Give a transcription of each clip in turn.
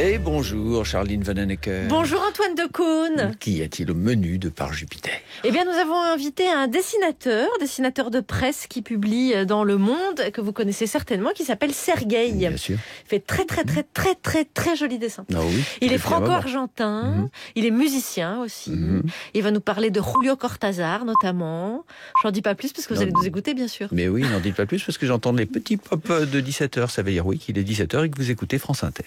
Et bonjour Charline Vanhoenacker. Bonjour Antoine Decaune. Qu'y a-t-il au menu de Par Jupiter? Eh bien, nous avons invité un dessinateur de presse qui publie dans Le Monde, que vous connaissez certainement, qui s'appelle Sergueï. Bien sûr. Il fait très jolis dessins. Ah oui, Il est franco-argentin, il est musicien aussi. Il va nous parler de Julio Cortázar notamment. J'en dis pas plus parce que vous allez nous écouter, bien sûr. Mais oui, n'en dites pas plus parce que j'entends les petits pop de 17h. Ça veut dire oui qu'il est 17h et que vous écoutez France Inter.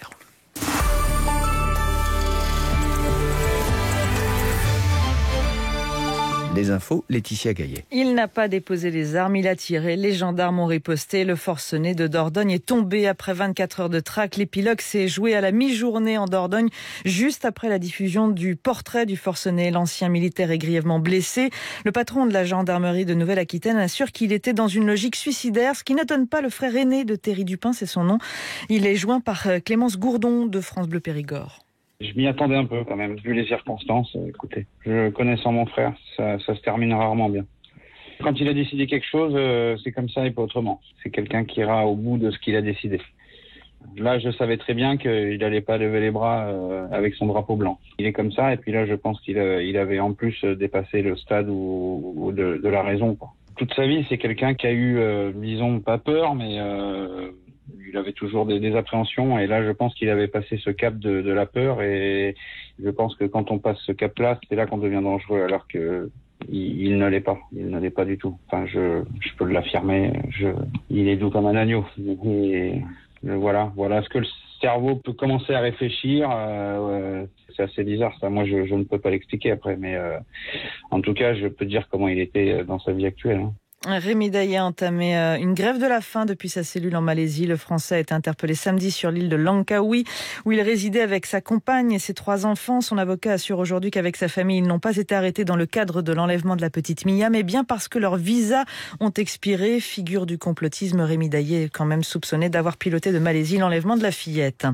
Les infos, Laetitia Gaillet. Il n'a pas déposé les armes, il a tiré. Les gendarmes ont riposté. Le forcené de Dordogne est tombé après 24 heures de traque. L'épilogue s'est joué à la mi-journée en Dordogne, juste après la diffusion du portrait du forcené. L'ancien militaire est grièvement blessé. Le patron de la gendarmerie de Nouvelle-Aquitaine assure qu'il était dans une logique suicidaire, ce qui n'étonne pas le frère aîné de Thierry Dupin, c'est son nom. Il est joint par Clémence Gourdon de France Bleu Périgord. Je m'y attendais un peu quand même, vu les circonstances. Écoutez, je connaissant mon frère, ça se termine rarement bien. Quand il a décidé quelque chose, c'est comme ça et pas autrement. C'est quelqu'un qui ira au bout de ce qu'il a décidé. Là, je savais très bien qu'il n'allait pas lever les bras avec son drapeau blanc. Il est comme ça, et puis là, je pense qu'il avait en plus dépassé le stade de la raison, quoi. Toute sa vie, c'est quelqu'un qui a eu, disons, pas peur, mais... il avait toujours des appréhensions, et là je pense qu'il avait passé ce cap de la peur, et je pense que quand on passe ce cap-là, c'est là qu'on devient dangereux, alors que il ne l'est pas. Il ne l'est pas du tout. Enfin, je peux l'affirmer. Il est doux comme un agneau. Et voilà ce que le cerveau peut commencer à réfléchir. C'est assez bizarre ça. Moi, je ne peux pas l'expliquer après, mais en tout cas, je peux dire comment il était dans sa vie actuelle. Rémi Daillé a entamé une grève de la faim depuis sa cellule en Malaisie. Le Français a été interpellé samedi sur l'île de Langkawi, où il résidait avec sa compagne et ses 3 enfants. Son avocat assure aujourd'hui qu'avec sa famille, ils n'ont pas été arrêtés dans le cadre de l'enlèvement de la petite Mia, mais bien parce que leurs visas ont expiré. Figure du complotisme, Rémi Daillé est quand même soupçonné d'avoir piloté de Malaisie l'enlèvement de la fillette.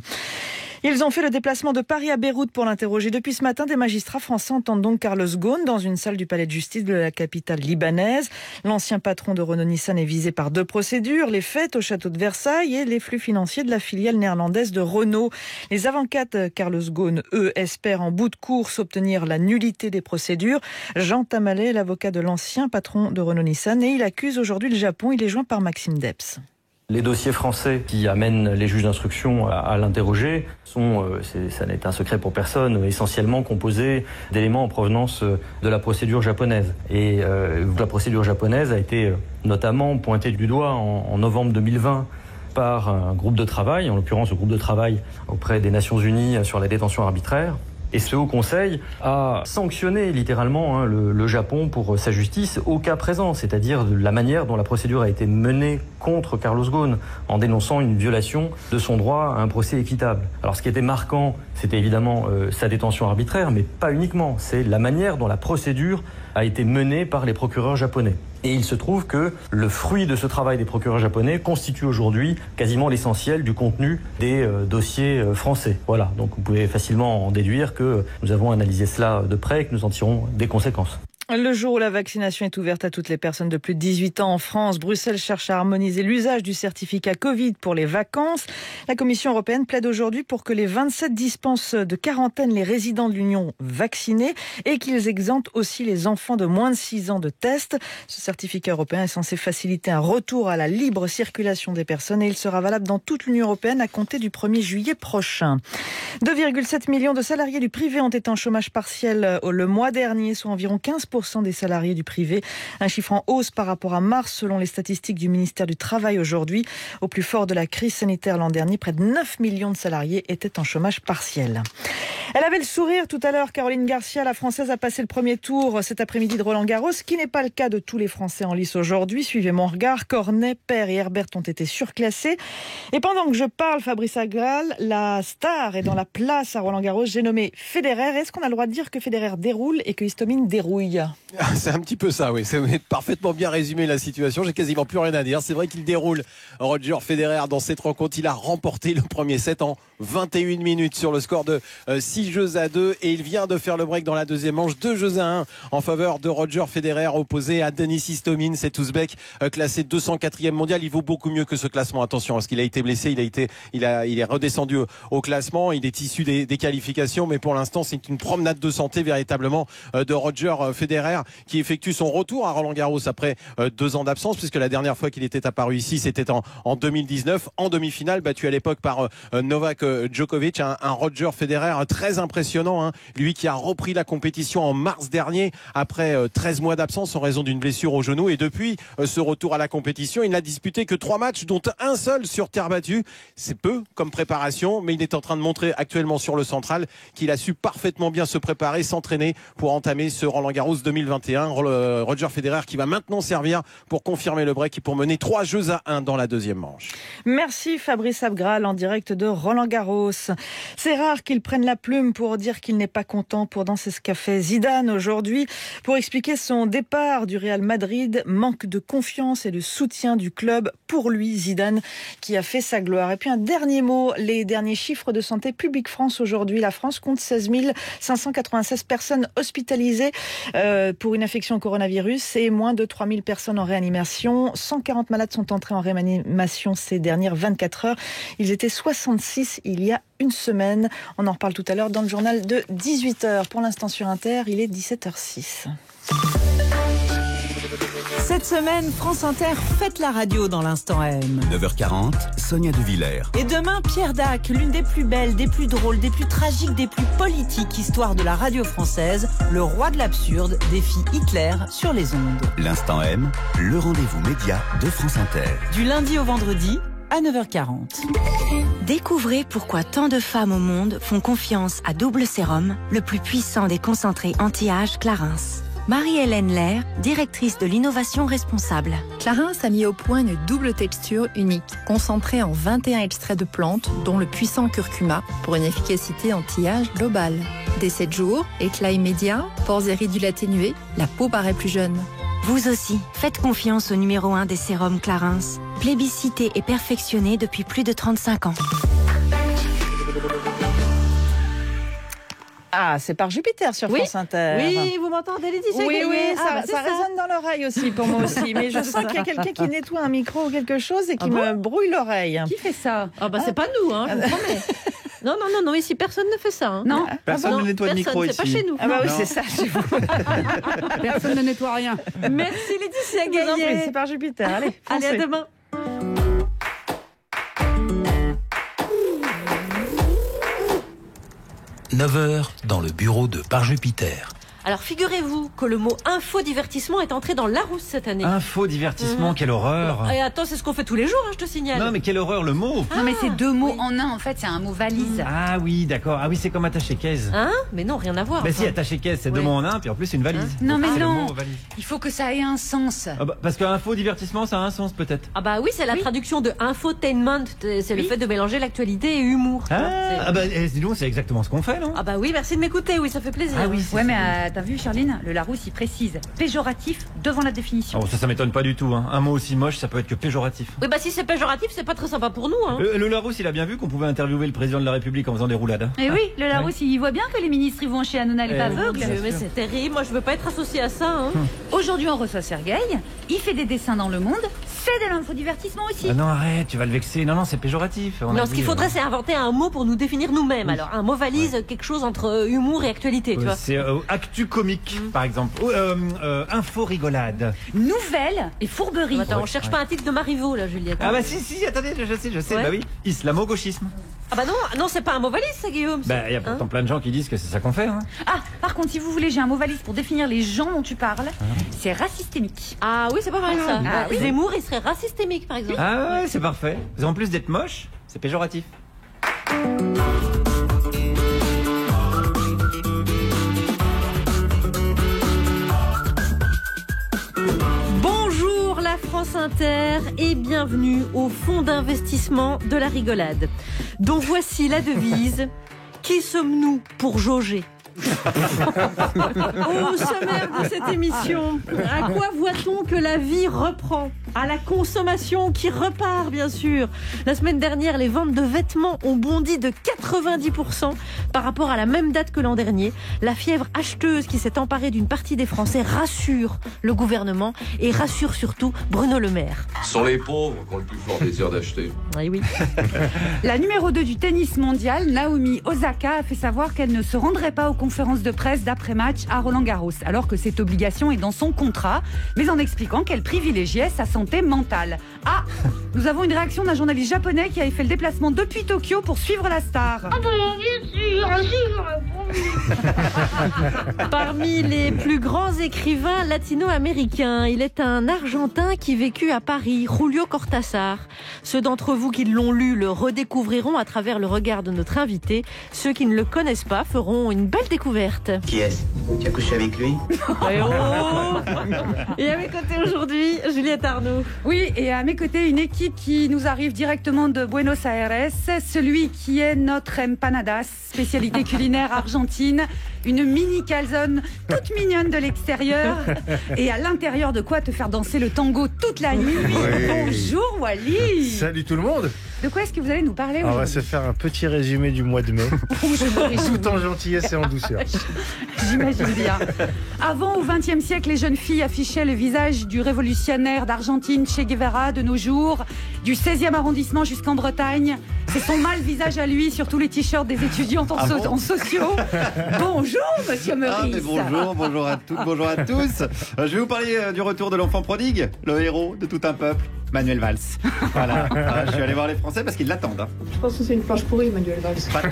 Ils ont fait le déplacement de Paris à Beyrouth pour l'interroger. Depuis ce matin, des magistrats français entendent donc Carlos Ghosn dans une salle du palais de justice de la capitale libanaise. L'ancien patron de Renault-Nissan est visé par 2 procédures, les fêtes au château de Versailles et les flux financiers de la filiale néerlandaise de Renault. Les avocats de Carlos Ghosn, eux, espèrent en bout de course obtenir la nullité des procédures. Jean Tamalet est l'avocat de l'ancien patron de Renault-Nissan et il accuse aujourd'hui le Japon. Il est joint par Maxime Debs. Les dossiers français qui amènent les juges d'instruction à l'interroger sont, ça n'est un secret pour personne, essentiellement composés d'éléments en provenance de la procédure japonaise. Et la procédure japonaise a été notamment pointée du doigt en novembre 2020 par un groupe de travail, en l'occurrence le groupe de travail auprès des Nations Unies sur la détention arbitraire. Et ce Haut Conseil a sanctionné littéralement le Japon pour sa justice au cas présent, c'est-à-dire de la manière dont la procédure a été menée contre Carlos Ghosn, en dénonçant une violation de son droit à un procès équitable. Alors ce qui était marquant, c'était évidemment sa détention arbitraire, mais pas uniquement, c'est la manière dont la procédure a été menée par les procureurs japonais. Et il se trouve que le fruit de ce travail des procureurs japonais constitue aujourd'hui quasiment l'essentiel du contenu des dossiers français. Voilà, donc vous pouvez facilement en déduire que nous avons analysé cela de près et que nous en tirons des conséquences. Le jour où la vaccination est ouverte à toutes les personnes de plus de 18 ans en France, Bruxelles cherche à harmoniser l'usage du certificat Covid pour les vacances. La Commission européenne plaide aujourd'hui pour que les 27 dispensent de quarantaine les résidents de l'Union vaccinés et qu'ils exemptent aussi les enfants de moins de 6 ans de tests. Ce certificat européen est censé faciliter un retour à la libre circulation des personnes et il sera valable dans toute l'Union européenne à compter du 1er juillet prochain. 2,7 millions de salariés du privé ont été en chômage partiel le mois dernier, soit environ 15% des salariés du privé. Un chiffre en hausse par rapport à mars, selon les statistiques du ministère du Travail aujourd'hui. Au plus fort de la crise sanitaire l'an dernier, près de 9 millions de salariés étaient en chômage partiel. Elle avait le sourire tout à l'heure, Caroline Garcia. La Française a passé le premier tour cet après-midi de Roland-Garros, ce qui n'est pas le cas de tous les Français en lice aujourd'hui. Suivez mon regard. Cornet, Paire et Herbert ont été surclassés. Et pendant que je parle, Fabrice Agral, la star est dans la place à Roland-Garros. J'ai nommé Federer. Est-ce qu'on a le droit de dire que Federer déroule et que Istomin dérouille ? C'est un petit peu ça, oui. Vous avez parfaitement bien résumé la situation. J'ai quasiment plus rien à dire. C'est vrai qu'il déroule. Roger Federer, dans cette rencontre, il a remporté le premier set en 21 minutes sur le score de 6 6-2 et il vient de faire le break dans la deuxième manche. 2-1 en faveur de Roger Federer opposé à Denis Istomin, cet Ouzbek classé 204e mondial. Il vaut beaucoup mieux que ce classement. Attention, parce qu'il a été blessé, il est redescendu au classement. Il est issu des qualifications, mais pour l'instant, c'est une promenade de santé véritablement de Roger Federer qui effectue son retour à Roland-Garros après 2 ans d'absence, puisque la dernière fois qu'il était apparu ici, c'était en 2019, en demi-finale, battu à l'époque par Novak Djokovic, un Roger Federer très impressionnant, lui qui a repris la compétition en mars dernier après 13 mois d'absence en raison d'une blessure au genou, et depuis ce retour à la compétition, il n'a disputé que 3 matchs, dont un seul sur terre battue. C'est peu comme préparation, mais il est en train de montrer actuellement sur le central qu'il a su parfaitement bien se préparer, s'entraîner pour entamer ce Roland-Garros 2021. Roger Federer qui va maintenant servir pour confirmer le break et pour mener 3-1 dans la deuxième manche. Merci Fabrice Abgral en direct de Roland-Garros. C'est rare qu'il prenne la plume pour dire qu'il n'est pas content dans ce qu'a fait Zidane aujourd'hui pour expliquer son départ du Real Madrid, manque de confiance et de soutien du club pour lui, Zidane, qui a fait sa gloire. Et puis un dernier mot, les derniers chiffres de Santé publique France aujourd'hui. La France compte 16 596 personnes hospitalisées pour une infection au coronavirus et moins de 3 000 personnes en réanimation. 140 malades sont entrés en réanimation ces dernières 24 heures. Ils étaient 66 il y a une semaine. On en reparle tout à l'heure dans le journal de 18h. Pour l'instant sur Inter, il est 17h06. Cette semaine, France Inter fête la radio dans l'Instant M. 9h40, Sonia De Villers. Et demain, Pierre Dac, l'une des plus belles, des plus drôles, des plus tragiques, des plus politiques histoires de la radio française, le roi de l'absurde, défie Hitler sur les ondes. L'Instant M, le rendez-vous média de France Inter. Du lundi au vendredi, à 9h40. Découvrez pourquoi tant de femmes au monde font confiance à Double Sérum, le plus puissant des concentrés anti-âge Clarins. Marie-Hélène Lair, directrice de l'innovation responsable. Clarins a mis au point une double texture unique, concentrée en 21 extraits de plantes, dont le puissant curcuma, pour une efficacité anti-âge globale. Dès 7 jours, éclat immédiat, pores et ridules atténués, la peau paraît plus jeune. Vous aussi, faites confiance au numéro 1 des sérums Clarins, plébiscité et perfectionné depuis plus de 35 ans. Ah, c'est par Jupiter sur France Inter. Oui, vous m'entendez, Laetitia? Oui, ça résonne dans l'oreille aussi pour moi aussi. Mais je sens qu'il y a quelqu'un qui nettoie un micro ou quelque chose et qui me brouille l'oreille. Qui fait ça? C'est pas nous, je vous promets. Non, ici personne ne fait ça. Non, personne ne nettoie le micro ici. C'est pas chez nous. Ah bah oui, c'est ça chez vous. Personne ne nettoie rien. Merci Laetitia Gagné. C'est par Jupiter. Allez, à demain. « 9h dans le bureau de Par Jupiter ». Alors figurez-vous que le mot infodivertissement est entré dans Larousse cette année. Infodivertissement, quelle horreur. Et attends, c'est ce qu'on fait tous les jours, je te signale. Non mais quelle horreur le mot. Non mais c'est 2 mots en un en fait, c'est un mot valise. Ah oui, d'accord. Ah oui, c'est comme attaché caisse. Mais non, rien à voir. Si, attaché caisse, c'est 2 mots en un, puis en plus c'est une valise. Non mais non, il faut que ça ait un sens. Parce qu'infodivertissement, ça a un sens peut-être. Ah bah oui, c'est la traduction de infotainment, c'est le fait de mélanger l'actualité et humour. Dis-donc, c'est exactement ce qu'on fait, non? Ah bah oui, merci de m'écouter, oui, ça fait plaisir. Ah oui, ouais, mais t'as vu Charline, le Larousse il précise péjoratif devant la définition. Oh, ça m'étonne pas du tout. Un mot aussi moche, ça peut être que péjoratif. Oui, si c'est péjoratif, c'est pas très sympa pour nous. Le Larousse, il a bien vu qu'on pouvait interviewer le président de la République en faisant des roulades. Et oui, le Larousse, il voit bien que les ministres ils vont chez Hanouna les aveugles. Mais c'est terrible, moi je veux pas être associé à ça. Aujourd'hui, on reçoit Sergueï, il fait des dessins dans le monde, c'est de l'infodivertissement aussi. Non, arrête, tu vas le vexer. Non, c'est péjoratif. Non, ce qu'il faudrait, c'est inventer un mot pour nous définir nous-mêmes. Alors, un mot valise, quelque chose entre humour et actualité, tu vois. C'est actu comique, par exemple. Info rigolade. Nouvelle et fourberie. Attends, on cherche pas un titre de Marivaux, là, Juliette. Ah si, attendez, je sais. Ouais. Bah oui, islamo-gauchisme. Ah bah non, c'est pas un mot valise, ça, Guillaume. Bah, il y a pourtant plein de gens qui disent que c'est ça qu'on fait. Ah, par contre, si vous voulez, j'ai un mot valise pour définir les gens dont tu parles. C'est racistémique. Ah oui, c'est pas mal ça. Zemmour, il serait racistémique, par exemple. Ah ouais, c'est parfait. En plus d'être moche, c'est péjoratif. Bonjour la France Inter et bienvenue au fonds d'investissement de la rigolade, dont voici la devise. Qui sommes-nous pour jauger? Au sommaire de cette émission, à quoi voit-on que la vie reprend ? À la consommation qui repart, bien sûr. La semaine dernière, les ventes de vêtements ont bondi de 90% par rapport à la même date que l'an dernier. La fièvre acheteuse qui s'est emparée d'une partie des Français rassure le gouvernement et rassure surtout Bruno Le Maire. Ce sont les pauvres qui ont le plus fort désir d'acheter. Oui, oui. La numéro 2 du tennis mondial, Naomi Osaka, a fait savoir qu'elle ne se rendrait pas aux conférences de presse d'après-match à Roland-Garros, alors que cette obligation est dans son contrat, mais en expliquant qu'elle privilégiait sa santé mentale. Ah, nous avons une réaction d'un journaliste japonais qui avait fait le déplacement depuis Tokyo pour suivre la star. Ah bon, bien sûr. Parmi les plus grands écrivains latino-américains, il est un Argentin qui vécut à Paris, Julio Cortázar. Ceux d'entre vous qui l'ont lu le redécouvriront à travers le regard de notre invité. Ceux qui ne le connaissent pas feront une belle découverte. Qui est-ce ? Tu as couché avec lui ? Et à mes côtés aujourd'hui, Juliette Arnaud. Oui, et à mes côtés, une équipe qui nous arrive directement de Buenos Aires, celui qui est notre empanadas, spécialité culinaire argentine, une mini calzone toute mignonne de l'extérieur et à l'intérieur de quoi te faire danser le tango toute la nuit. Oui. Bonjour Wally. Salut tout le monde. De quoi est-ce que vous allez nous parler aujourd'hui ? On va se faire un petit résumé du mois de mai, tout en gentillesse et en douceur. J'imagine bien. Avant, au XXe siècle, les jeunes filles affichaient le visage du révolutionnaire d'Argentine, Che Guevara. De nos jours, du 16e arrondissement jusqu'en Bretagne, c'est son mâle visage à lui sur tous les t-shirts des étudiantes en sociaux. Bonjour, monsieur Meurice. Bonjour à toutes, bonjour à tous. Je vais vous parler du retour de l'enfant prodigue, le héros de tout un peuple, Manuel Valls. Voilà, je suis allé voir les Français parce qu'ils l'attendent. Hein. Je pense que c'est une planche pourrie, Manuel Valls. Pas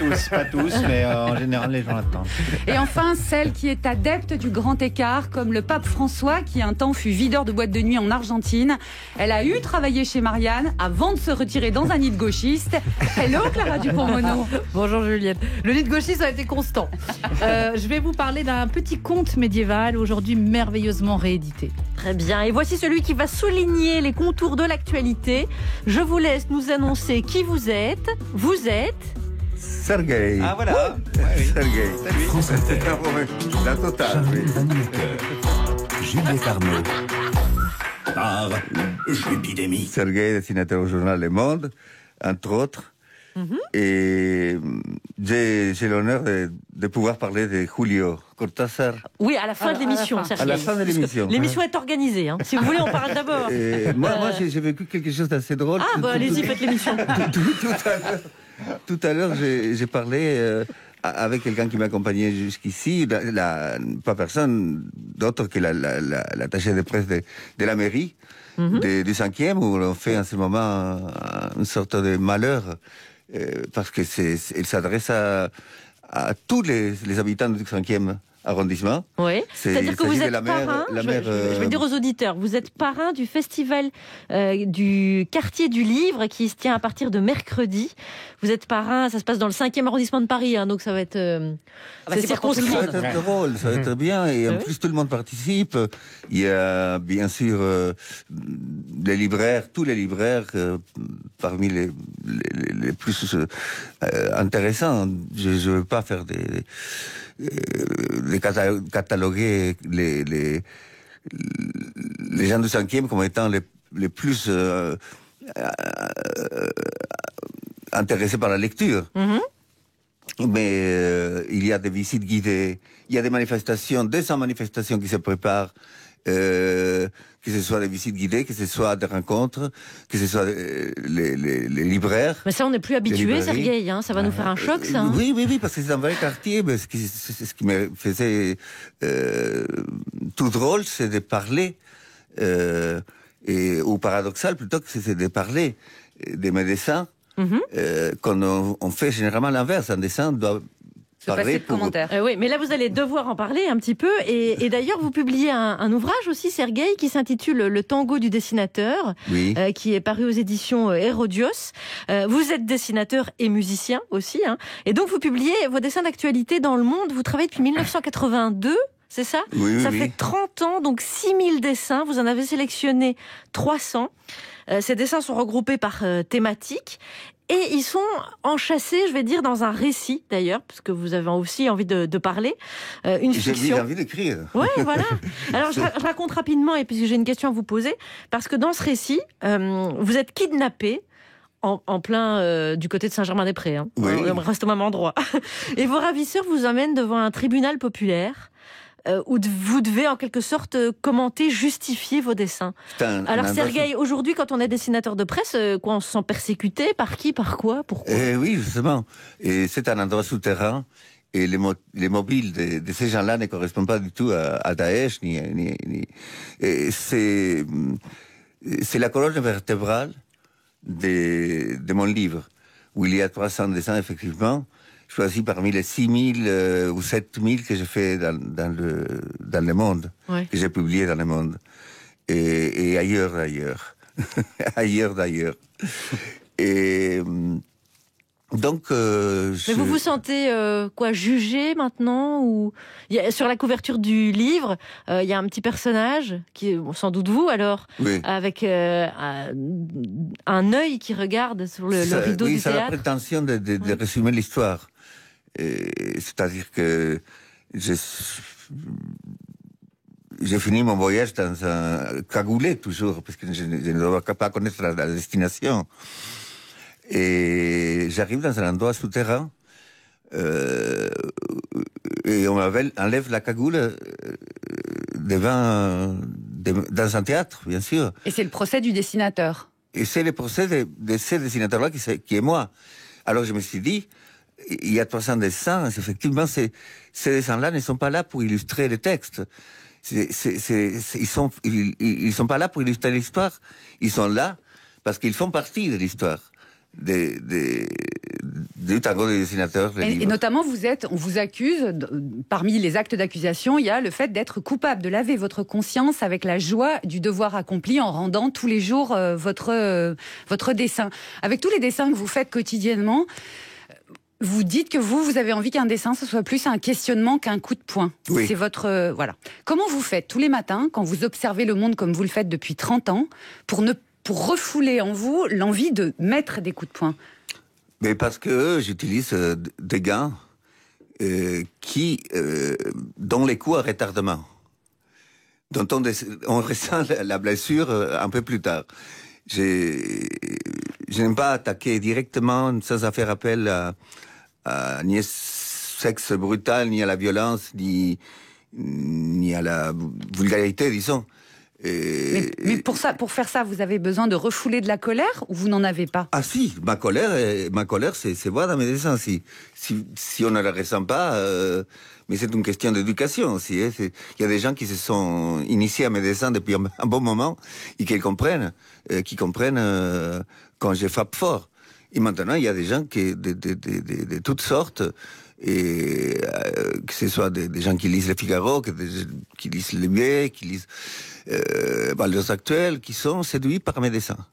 tous, mais en général, les gens l'attendent. Et enfin, celle qui est adepte du grand écart, comme le pape François, qui un temps fut videur de boîte de nuit en Argentine. Elle a eu travaillé chez Marianne avant de se retirer dans un nid de gauchiste. Hello, Clara Dupont-Mono. Bonjour Juliette. Le nid de gauchiste a été constant. Je vais vous parler d'un petit conte médiéval, aujourd'hui merveilleusement réédité. Très bien, et voici celui qui va souligner les contours de l'actualité. Je vous laisse nous annoncer qui vous êtes. Vous êtes... Sergueï. Ah voilà. Oui. Sergueï. Salut. La totale. Juliette Arnaud. Par l'épidémie. Sergueï, dessinateur au journal Le Monde, entre autres. Et j'ai l'honneur de pouvoir parler de Julio Cortázar. Oui, à la fin de l'émission, Sergueï. À la fin de l'émission. L'émission est organisée. Hein. Si vous voulez, on parle d'abord. Moi j'ai vécu quelque chose d'assez drôle. Ah, bah allez-y, faites l'émission. Tout à l'heure, j'ai parlé avec quelqu'un qui m'accompagnait jusqu'ici, pas personne d'autre que l'attaché de presse de la mairie du 5e, où on fait en ce moment une sorte de malheur, parce que il s'adresse à tous les habitants du 5e arrondissement. Oui, c'est-à-dire que vous êtes parrain, je vais dire aux auditeurs, vous êtes parrain du festival du quartier du livre qui se tient à partir de mercredi. Vous êtes parrain, ça se passe dans le 5e arrondissement de Paris, hein, donc ça va être c'est circonscrit. Ça va être drôle, ça va être bien, et en plus tout le monde participe. Il y a bien sûr les libraires, tous les libraires, parmi les plus intéressants. Je ne veux pas faire cataloguer les gens du 5e comme étant les plus intéressés par la lecture. Mais il y a des visites guidées, il y a des manifestations, 200 manifestations qui se préparent, que ce soit des visites guidées, que ce soit des rencontres, que ce soit les libraires. Mais ça, on n'est plus habitué, Sergueï, hein, ça va nous faire un choc, ça. Hein. Oui, parce que c'est un vrai quartier, mais ce qui me faisait tout drôle, c'est de parler, ou paradoxal plutôt, que c'est de parler des médecins, qu'on on fait généralement l'inverse. Un dessin doit parler pour... oui, mais là, vous allez devoir en parler un petit peu. Et d'ailleurs, vous publiez un ouvrage aussi, Sergueï, qui s'intitule Le tango du dessinateur, qui est paru aux éditions Hérodios. Vous êtes dessinateur et musicien aussi. Hein, et donc, vous publiez vos dessins d'actualité dans Le Monde. Vous travaillez depuis 1982. C'est ça ? Oui, ça fait 30 ans, donc 6000 dessins. Vous en avez sélectionné 300. Ces dessins sont regroupés par thématique. Et ils sont enchâssés, je vais dire, dans un récit d'ailleurs, parce que vous avez aussi envie de parler, une fiction. J'ai envie d'écrire. Oui, voilà. Alors je raconte rapidement, et puis j'ai une question à vous poser, parce que dans ce récit, vous êtes kidnappé en plein du côté de Saint-Germain-des-Prés. Hein. Oui. On reste au même endroit. Et vos ravisseurs vous emmènent devant un tribunal populaire où vous devez en quelque sorte commenter, justifier vos dessins. Alors Sergueï, aujourd'hui, quand on est dessinateur de presse, on se sent persécuté par qui, par quoi, pourquoi? Oui, justement. Et c'est un endroit souterrain. Et les mobiles de ces gens-là ne correspondent pas du tout à Daesh. C'est la colonne vertébrale de mon livre, où il y a 300 dessins, effectivement, choisis parmi les 6000 ou 7000 que j'ai fait dans le monde, ouais. Que j'ai publié dans le monde. Et ailleurs d'ailleurs. Ailleurs d'ailleurs. Et donc... Mais vous vous sentez jugé maintenant ou... Sur la couverture du livre, il y a un petit personnage, qui est sans doute vous alors, oui. Avec un œil qui regarde sur le rideau du théâtre. Oui, ça a la prétention de résumer l'histoire. C'est-à-dire que j'ai fini mon voyage dans un cagoulé toujours, parce que je ne dois pas connaître la destination. Et j'arrive dans un endroit souterrain, et on enlève la cagoule dans un théâtre, bien sûr. Et c'est le procès du dessinateur. Et c'est le procès de ce dessinateur-là qui est moi. Alors je me suis dit, il y a 300 dessins, effectivement, ces dessins-là ne sont pas là pour illustrer le texte. Ils sont pas là pour illustrer l'histoire. Ils sont là parce qu'ils font partie de l'histoire. Du tango des dessinateurs. Et notamment, on vous accuse, parmi les actes d'accusation, il y a le fait d'être coupable, de laver votre conscience avec la joie du devoir accompli en rendant tous les jours votre dessin. Avec tous les dessins que vous faites quotidiennement, vous dites que vous avez envie qu'un dessin, ce soit plus un questionnement qu'un coup de poing. Oui. C'est votre... voilà. Comment vous faites tous les matins, quand vous observez le monde comme vous le faites depuis 30 ans, pour refouler en vous l'envie de mettre des coups de poing? Mais parce que j'utilise des gants dont les coups à retardement, dont on ressent la blessure un peu plus tard. Je n'aime pas attaquer directement sans faire appel à ni au sexe brutal, ni à la violence, ni à la vulgarité, disons. Mais pour faire ça, vous avez besoin de refouler de la colère ou vous n'en avez pas? Ah si, ma colère, c'est voir dans mes dessins. Si on ne la ressent pas, mais c'est une question d'éducation aussi. Hein. Il y a des gens qui se sont initiés à mes dessins depuis un bon moment et qui comprennent quand je frappe fort. Et maintenant, il y a des gens de toutes sortes, et que ce soit des gens qui lisent Le Figaro, qui lisent Les Muets, qui lisent Baldos Actuel, qui sont séduits par mes dessins.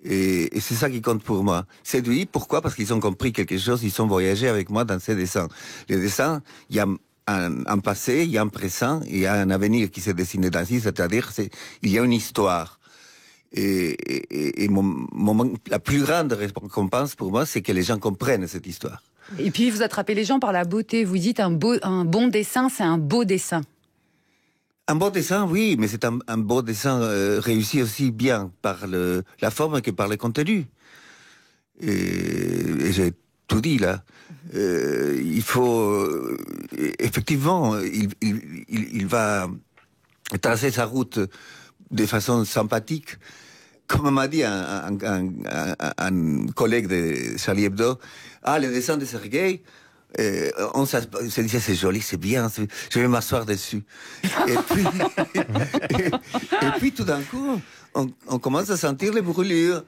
Et c'est ça qui compte pour moi. Séduits, pourquoi? Parce qu'ils ont compris quelque chose, ils ont voyagé avec moi dans ces dessins. Les dessins, il y a un passé, il y a un présent, il y a un avenir qui s'est dessiné ainsi, c'est-à-dire il y a une histoire. Et la plus grande récompense pour moi, c'est que les gens comprennent cette histoire. Et puis vous attrapez les gens par la beauté. Vous dites un bon dessin, c'est un beau dessin. Un beau dessin, oui, mais c'est un beau dessin réussi aussi bien par la forme que par le contenu. Et j'ai tout dit là. Il faut effectivement, il va tracer sa route de façon sympathique. Comme m'a dit un collègue de Charlie Hebdo, les dessins de Sergueï, on se disait c'est joli, c'est bien, je vais m'asseoir dessus. Et puis tout d'un coup, on commence à sentir les brûlures.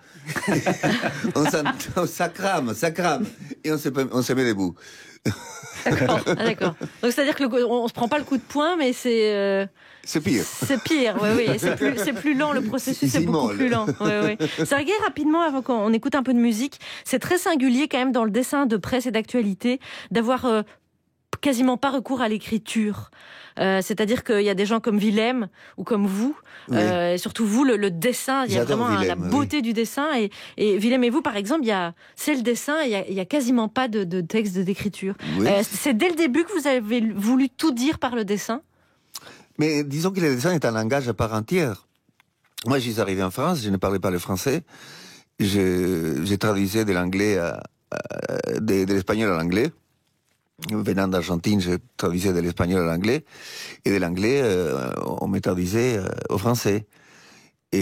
Ça crame, et on se met debout. D'accord. Donc c'est-à-dire que on se prend pas le coup de poing, mais c'est pire. C'est pire, oui. C'est plus lent, le processus est beaucoup plus lent. Oui. Sergueï, rapidement, avant qu'on écoute un peu de musique, c'est très singulier quand même dans le dessin de presse et d'actualité d'avoir quasiment pas recours à l'écriture. C'est-à-dire qu'il y a des gens comme Willem ou comme vous, et surtout vous, le dessin, il y a vraiment la beauté du dessin. Et Willem et vous, par exemple, c'est le dessin, il y a quasiment pas de texte d'écriture. Oui. C'est dès le début que vous avez voulu tout dire par le dessin? Mais disons que le dessin est un langage à part entière. Moi, je suis arrivé en France, je ne parlais pas le français. J'ai traduisais de l'anglais de l'espagnol à l'anglais. Venant d'Argentine, je traduisais de l'espagnol à l'anglais, et de l'anglais, on me traduisait au français. Mais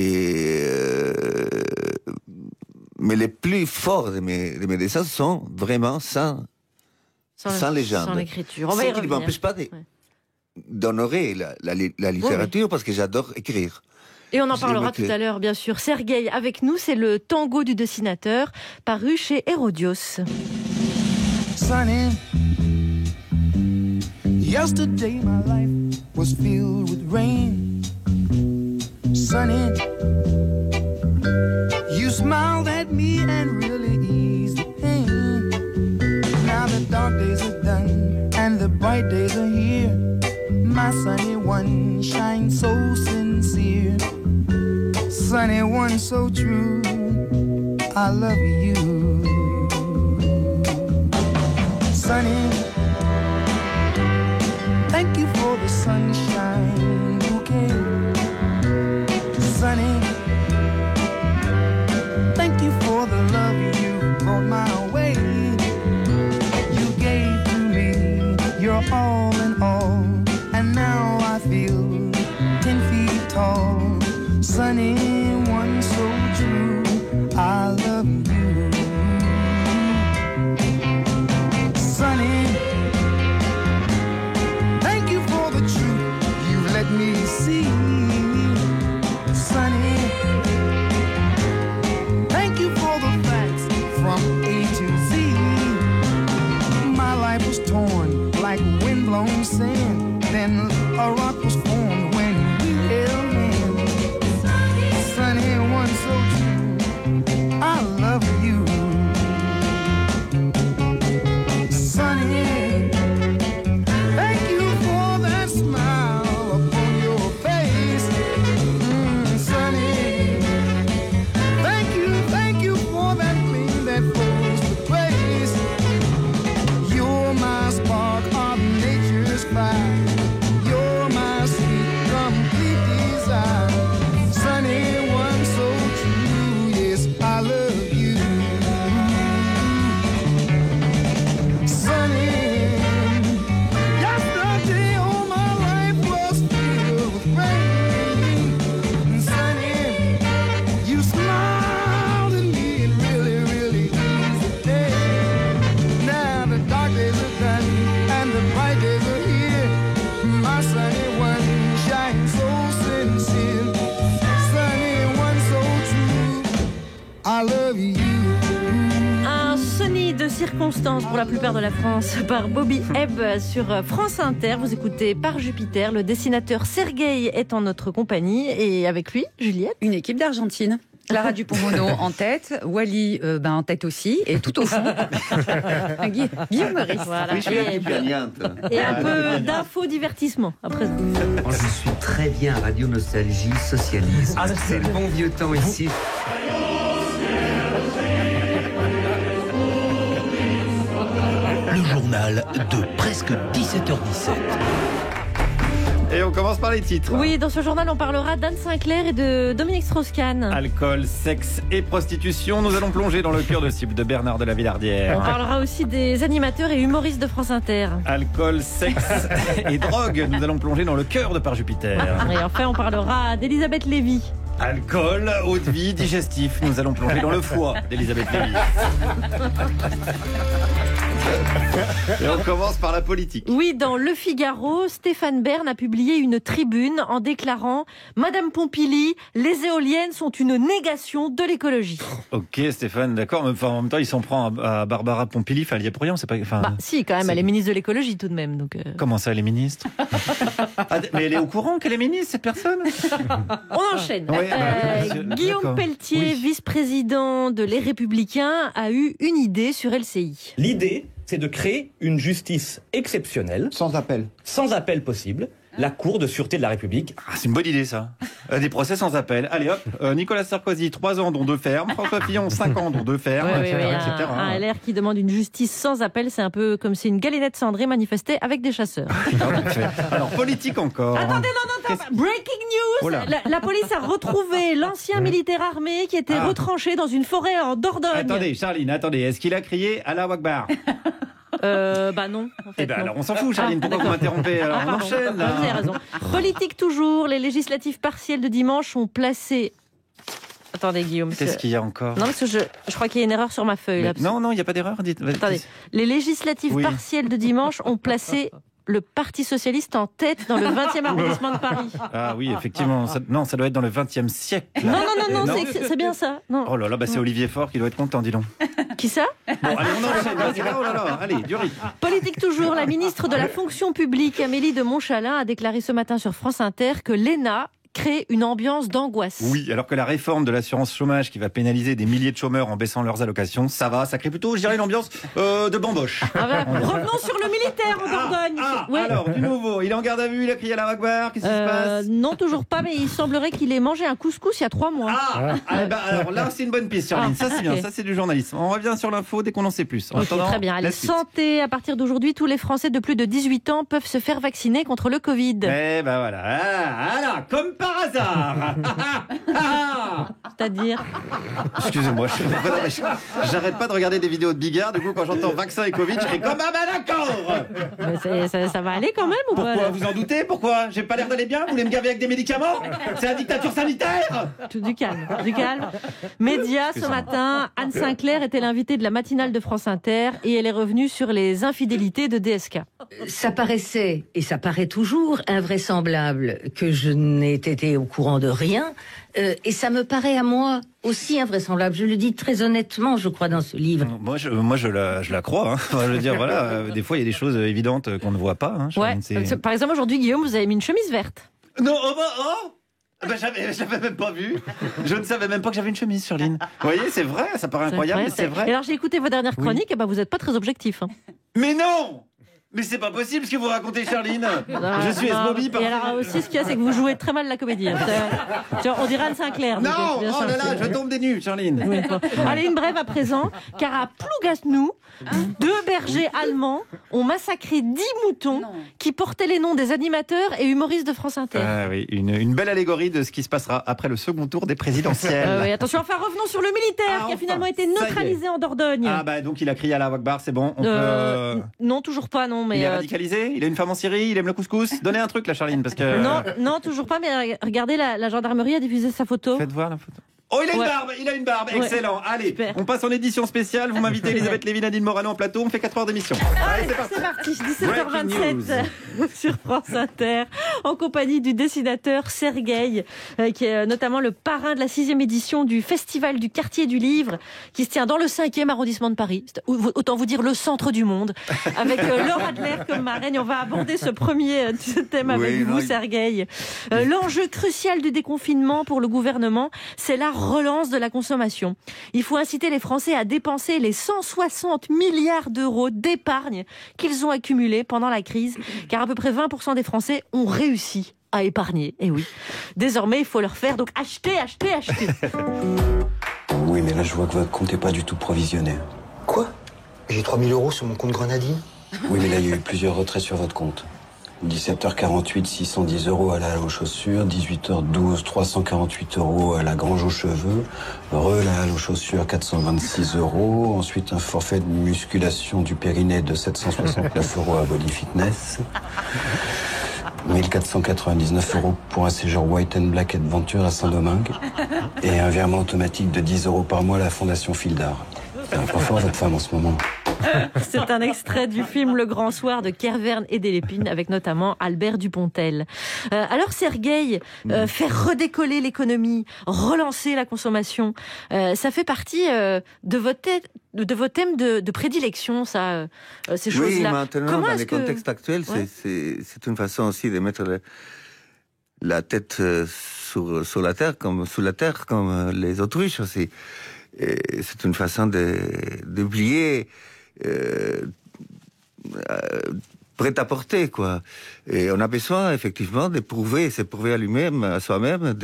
les plus forts de mes dessins sont vraiment sans légende. Sans l'écriture. Ce qui ne m'empêche pas d'honorer la littérature, parce que j'adore écrire. Et on en parlera tout à l'heure, bien sûr. Sergueï, avec nous, c'est le tango du dessinateur, paru chez Hérodios. Sunny. Yesterday my life was filled with rain. Sunny, you smiled at me and really eased the pain. Now the dark days are done and the bright days are here. My sunny one shines so sincere. Sunny one so true, I love you. Sunny, thank you for the sunshine bouquet. Sunny, thank you for the love you brought my way. You gave to me your all in all, and now I feel 10 feet tall. Sunny, one so true, I love you. Sunny, thank you for the truth you let me see. Sunny, thank you for the facts from A to Z. My life was torn like windblown sand, then a rock was formed when we held hands. Sunny, one so true, I love you. Sunny, thank you for that smile upon your face. Sunny, thank you for that gleam that flows with grace. You're my spark of nature's fire. You're my sweet, complete desire. Sunny, one so true, yes, I love you. Sunny, yesterday all my life was filled with rain. Sunny, you smiled at me and really, really eased the day. Now the dark days are done and the bright days are here. My sunny one shines so sincere. Sunny one so true, I love you. Un Sunny de circonstance pour la plupart de la France par Bobby Hebb sur France Inter. Vous écoutez Par Jupiter. Le dessinateur Sergueï est en notre compagnie et avec lui, Juliette. Une équipe d'Argentine. Clara Dupont-Mono en tête, Wally en tête aussi, et tout au fond, Guillaume Meurice. Voilà. Et un peu d'info-divertissement après. Je suis très bien Radio Nostalgie, socialisme. C'est le bon vieux temps ici. Le journal de presque 17h17. Et on commence par les titres. Oui, dans ce journal, on parlera d'Anne Sinclair et de Dominique Strauss-Kahn. Alcool, sexe et prostitution. Nous allons plonger dans le cœur de cible de Bernard de la Villardière. On parlera aussi des animateurs et humoristes de France Inter. Alcool, sexe et drogue. Nous allons plonger dans le cœur de Par Jupiter. Et enfin, on parlera d'Elisabeth Lévy. Alcool, eau de vie, digestif. Nous allons plonger dans le foie d'Elisabeth Lévy. Et on commence par la politique. Oui, dans Le Figaro, Stéphane Bern a publié une tribune en déclarant « Madame Pompili, les éoliennes sont une négation de l'écologie ». Ok Stéphane, d'accord, mais en même temps il s'en prend à Barbara Pompili, enfin elle y est pour rien, c'est pas... si quand même, elle est ministre de l'écologie tout de même. Donc Comment ça elle est ministre? Mais elle est au courant qu'elle est ministre cette personne? On enchaîne. Oui, Guillaume Pelletier, vice-président de Les Républicains, a eu une idée sur LCI. L'idée, c'est de créer une justice exceptionnelle. Sans appel. Sans appel possible. La Cour de sûreté de la République. Ah, c'est une bonne idée, ça. Des procès sans appel. Allez hop, Nicolas Sarkozy, 3 ans, dont 2 fermes. François Fillon, 5 ans, dont 2 fermes, etc. Un LR qui demande une justice sans appel, c'est un peu comme si une galinette cendrée manifestait avec des chasseurs. Alors, politique encore. Attendez, non, breaking news. Oh là. La police a retrouvé l'ancien militaire armé qui était retranché dans une forêt en Dordogne. Attendez, Charline, attendez. Est-ce qu'il a crié Allah Akbar? Bah non. En fait, Eh ben non. alors on s'en fout, Charline. Pourquoi vous m'interrompez? Alors on enchaîne là. Vous avez raison. Politique toujours. Les législatives partielles de dimanche ont placé. Attendez, Guillaume. Qu'est-ce qu'il y a encore? Non, parce que je crois qu'il y a une erreur sur ma feuille. Là, Non, il n'y a pas d'erreur. Attendez. Les législatives partielles de dimanche ont placé le Parti Socialiste en tête dans le 20e arrondissement de Paris. Ah oui, effectivement. Ça doit être dans le 20e siècle. Non, c'est bien ça. Non. Oh là là, c'est Olivier Faure qui doit être content, dis donc. Qui ça? Bon, allez, on enchaîne. Oh là là, allez, du rythme. Politique toujours, la ministre de la fonction publique, Amélie de Montchalin, a déclaré ce matin sur France Inter que l'ENA crée une ambiance d'angoisse. Oui, alors que la réforme de l'assurance chômage qui va pénaliser des milliers de chômeurs en baissant leurs allocations, ça crée plutôt, je dirais, une ambiance de bamboche. Revenons sur le militaire en Dordogne. Alors, du nouveau, il est en garde à vue, il a crié à la Akbar, qu'est-ce qui se passe? Non, toujours pas, mais il semblerait qu'il ait mangé un couscous il y a 3 mois. Alors là, c'est une bonne piste, Charline. Ça, c'est bien, okay. ça, c'est du journalisme. On revient sur l'info dès qu'on en sait plus. En attendant, très bien. Allez, santé, à partir d'aujourd'hui, tous les Français de plus de 18 ans peuvent se faire vacciner contre le Covid. Eh ben voilà. Voilà, comme par hasard. C'est-à-dire? Excusez-moi, j'arrête pas de regarder des vidéos de Bigard. Du coup, quand j'entends vaccin et Covid, je fais comme d'accord. Ça va aller quand même ou pas? Pourquoi? Vous en doutez? Pourquoi? J'ai pas l'air d'aller bien? Vous voulez me gaver avec des médicaments? C'est la dictature sanitaire? Du calme. Média, ce matin, Anne Sinclair était l'invitée de la matinale de France Inter et elle est revenue sur les infidélités de DSK. Ça paraissait, et ça paraît toujours, invraisemblable que je n'ai été au courant de rien. Et ça me paraît à moi aussi invraisemblable. Je le dis très honnêtement, je crois, dans ce livre. Moi, je la crois. Hein. Enfin, je veux dire, voilà, des fois, il y a des choses évidentes qu'on ne voit pas. Hein. Ouais. Par exemple, aujourd'hui, Guillaume, vous avez mis une chemise verte. Non, j'avais même pas vu. Je ne savais même pas que j'avais une chemise, Charline. Vous voyez, c'est vrai, ça paraît incroyable, mais c'est vrai. Et alors, j'ai écouté vos dernières chroniques, et vous n'êtes pas très objectif. Hein. Mais non! Mais c'est pas possible ce que vous racontez, Charline. Je suis Esmobi par. Et alors aussi, ce qu'il y a, c'est que vous jouez très mal la comédie. Hein. On dirait Anne Sinclair. Non, oh là là, je tombe des nues, Charline. Oui, bon. Allez, une brève à présent, car à Plougasnou, 2 bergers allemands ont massacré 10 moutons qui portaient les noms des animateurs et humoristes de France Inter. Ah oui, une belle allégorie de ce qui se passera après le second tour des présidentielles. Oui, attention, enfin revenons sur le militaire qui a finalement été neutralisé en Dordogne. Ah bah donc il a crié à la Akbar, c'est bon. On peut... Non, toujours pas, non. Mais il est radicalisé, il a une femme en Syrie, il aime le couscous. Donnez un truc là, Charline, parce que. Non, toujours pas. Mais regardez, la gendarmerie a diffusé sa photo. Faites voir la photo. Oh, il a une barbe, excellent. Allez, super. On passe en édition spéciale. Vous m'invitez Elisabeth Lévy, Nadine Morano en plateau. On fait 4 heures d'émission. Allez, c'est parti. 17h27 sur France Inter, en compagnie du dessinateur Sergueï, qui est notamment le parrain de la 6e édition du Festival du Quartier du Livre, qui se tient dans le 5e arrondissement de Paris. Autant vous dire le centre du monde, avec Laure Adler comme marraine. On va aborder ce premier thème avec vous, Sergueï. L'enjeu crucial du déconfinement pour le gouvernement, c'est la relance de la consommation. Il faut inciter les Français à dépenser les 160 milliards d'euros d'épargne qu'ils ont accumulés pendant la crise, car à peu près 20% des Français ont réussi à épargner. Et oui, désormais, il faut leur faire donc acheter. Oui, mais là, je vois que votre compte n'est pas du tout provisionné. Quoi? J'ai 3000 euros sur mon compte Grenadine. Oui, mais là, il y a eu plusieurs retraits sur votre compte. 17h48, 610 euros à la halle aux chaussures. 18h12, 348 euros à la grange aux cheveux. La halle aux chaussures, 426 euros. Ensuite, un forfait de musculation du périnée de 769 euros à Body Fitness. 1499 euros pour un séjour White and Black Adventure à Saint-Domingue. Et un virement automatique de 10 euros par mois à la Fondation Fildar. C'est un peu fort, votre femme, en ce moment. C'est un extrait du film Le Grand Soir de Kervern et Delépine, avec notamment Albert Dupontel. Alors Sergueï, faire redécoller l'économie, relancer la consommation, ça fait partie de vos thèmes de prédilection, ça, ces choses-là. Oui, maintenant, dans les contextes actuels, c'est une façon aussi de mettre la tête sous la terre, comme les autruches aussi. Et c'est une façon d'oublier prêt-à-porter, quoi. Et on a besoin, effectivement, de prouver, se prouver à lui-même, à soi-même,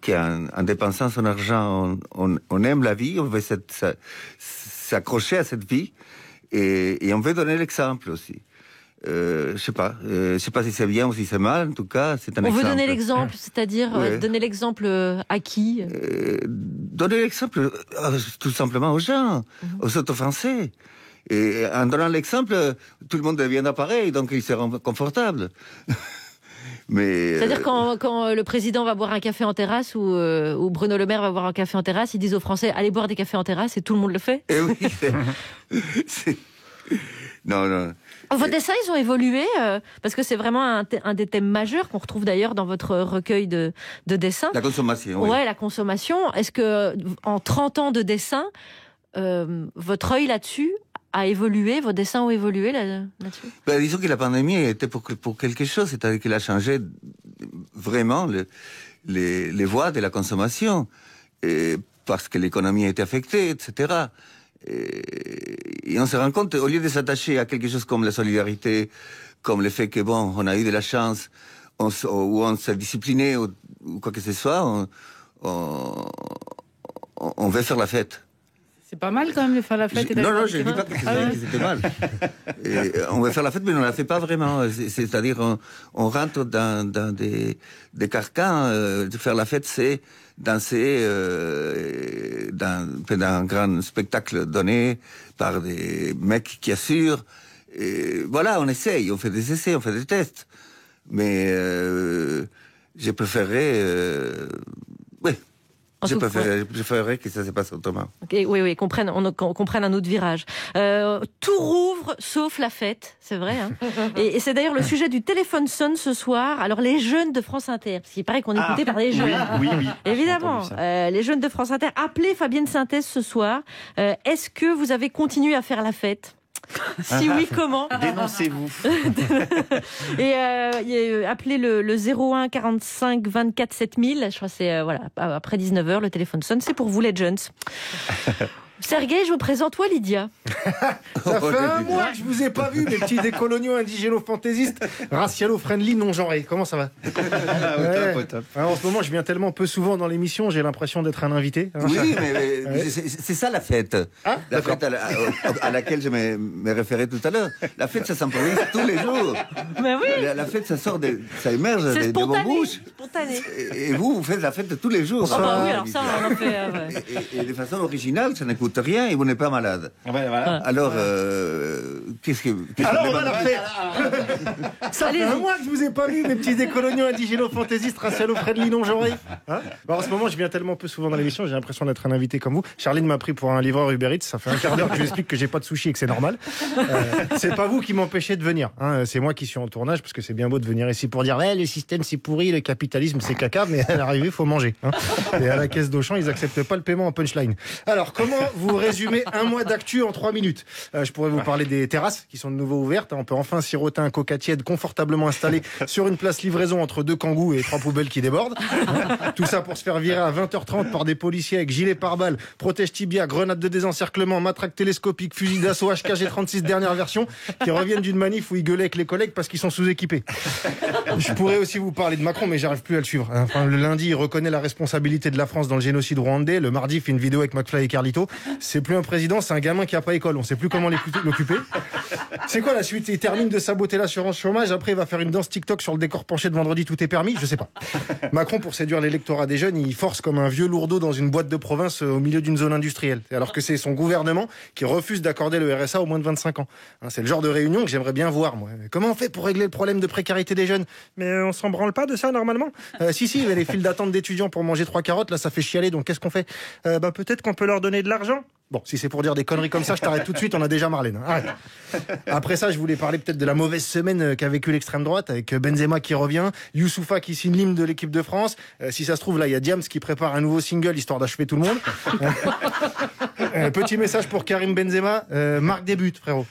qu'en dépensant son argent, on aime la vie, on veut s'accrocher à cette vie, et on veut donner l'exemple aussi. Je sais pas si c'est bien ou si c'est mal, en tout cas, c'est un exemple. On veut donner l'exemple, c'est-à-dire donner l'exemple à qui Donner l'exemple, tout simplement aux gens, aux autres Français. Et en donnant l'exemple, tout le monde deviendra pareil, donc il sera confortable. Mais c'est-à-dire quand le président va boire un café en terrasse ou Bruno Le Maire va boire un café en terrasse, ils disent aux Français allez boire des cafés en terrasse et tout le monde le fait. Eh oui. Non. Vos dessins, ils ont évolué parce que c'est vraiment un des thèmes majeurs qu'on retrouve d'ailleurs dans votre recueil de dessins. La consommation. Oui. Ouais, la consommation. Est-ce que en 30 ans de dessin, votre œil là-dessus a évolué, vos dessins ont évolué là-dessus? Disons que la pandémie était pour quelque chose, c'est-à-dire qu'elle a changé vraiment les voies de la consommation, parce que l'économie a été affectée, etc. Et on se rend compte, au lieu de s'attacher à quelque chose comme la solidarité, comme le fait que, on a eu de la chance, ou on s'est discipliné, ou quoi que ce soit, on veut faire la fête. C'est pas mal quand même de faire la fête. Non, je ne dis pas que c'était mal. Et on veut faire la fête, mais on ne la fait pas vraiment. C'est-à-dire, on rentre dans des carcans. De faire la fête, c'est danser dans un grand spectacle donné par des mecs qui assurent. Et voilà, on essaye, on fait des essais, on fait des tests. Mais je préférerais... Je préférerais que ça se passe autrement. Okay, oui, qu'on prenne un autre virage. Tout rouvre sauf la fête, c'est vrai. Hein. Et c'est d'ailleurs le sujet du téléphone sonne ce soir. Alors les jeunes de France Inter, parce qu'il paraît qu'on est écouté par les jeunes. Oui. Évidemment, les jeunes de France Inter, appelez Fabienne Synthèse ce soir. Est-ce que vous avez continué à faire la fête ? Si oui, comment ? Dénoncez-vous. Et appelez le 01 45 24 7000. Je crois que c'est après 19h, le téléphone sonne. C'est pour vous les jeunes. Sergueï, je vous présente toi, Lydia. Ça fait un mois que je vous ai pas vu, mes petits décoloniaux indigéno-fantaisistes, racialo-friendly, non-genrés. Comment ça va? Au top. Alors, en ce moment, je viens tellement peu souvent dans l'émission, j'ai l'impression d'être un invité. Oui, mais c'est ça la fête. La fête à laquelle je me référais tout à l'heure. La fête, ça s'improvise tous les jours. Mais oui. La fête, ça émerge de vos bouches. Spontané. Et vous faites la fête tous les jours. Oui, alors ça, on en fait. Et de façon originale, ça ne coûte rien et vous n'êtes pas malade. Voilà. Alors, qu'est-ce que alors, on va la faire. Ça fait un mois que je vous ai pas vu, mes petits décoloniaux indigéno-fantaisistes, racialo-friendly, non-genrés. En ce moment, je viens tellement peu souvent dans l'émission, j'ai l'impression d'être un invité comme vous. Charline m'a pris pour un livreur Uber Eats. Ça fait un quart d'heure que je lui explique que j'ai pas de sushi et que c'est normal. C'est pas vous qui m'empêchez de venir. C'est moi qui suis en tournage parce que c'est bien beau de venir ici pour dire le système c'est pourri, le capitalisme c'est caca, mais à l'arrivée, faut manger. Et à la caisse d'Auchan, ils acceptent pas le paiement en punchline. Alors, comment vous résumez un mois d'actu en 3 minutes? Je pourrais vous parler des terrasses qui sont de nouveau ouvertes. On peut enfin siroter un coca tiède confortablement installé sur une place livraison entre 2 kangous et 3 poubelles qui débordent. Tout ça pour se faire virer à 20h30 par des policiers avec gilet pare-balles, protège tibia, grenade de désencerclement, matraque télescopique, fusil d'assaut HKG-36 dernière version, qui reviennent d'une manif où ils gueulaient avec les collègues parce qu'ils sont sous-équipés. Je pourrais aussi vous parler de Macron, mais j'arrive plus à le suivre. Enfin, le lundi, il reconnaît la responsabilité de la France dans le génocide rwandais. Le mardi, il fait une vidéo avec McFly et Carlito. C'est plus un président, c'est un gamin qui a pas école. On sait plus comment l'occuper. C'est quoi la suite? Il termine de saboter l'assurance chômage. Après, il va faire une danse TikTok sur le décor penché de Vendredi tout est permis. Je sais pas. Macron, pour séduire l'électorat des jeunes, il force comme un vieux lourdeau dans une boîte de province au milieu d'une zone industrielle. Alors que c'est son gouvernement qui refuse d'accorder le RSA aux moins de 25 ans. C'est le genre de réunion que j'aimerais bien voir, moi. Comment on fait pour régler le problème de précarité des jeunes? Mais on s'en branle pas de ça, normalement? Si, il y a les files d'attente d'étudiants pour manger 3 carottes. Là, ça fait chialer. Donc, qu'est-ce qu'on fait? Peut-être qu'on peut leur donner de l'argent. Bon, si c'est pour dire des conneries comme ça, je t'arrête tout de suite, on a déjà Marlène. Arrête. Après ça, je voulais parler peut-être de la mauvaise semaine qu'a vécu l'extrême droite, avec Benzema qui revient, Youssoupha qui signe l'hymne de l'équipe de France. Si ça se trouve, là, il y a Diams qui prépare un nouveau single, histoire d'achever tout le monde. Petit message pour Karim Benzema, marque des buts, frérot.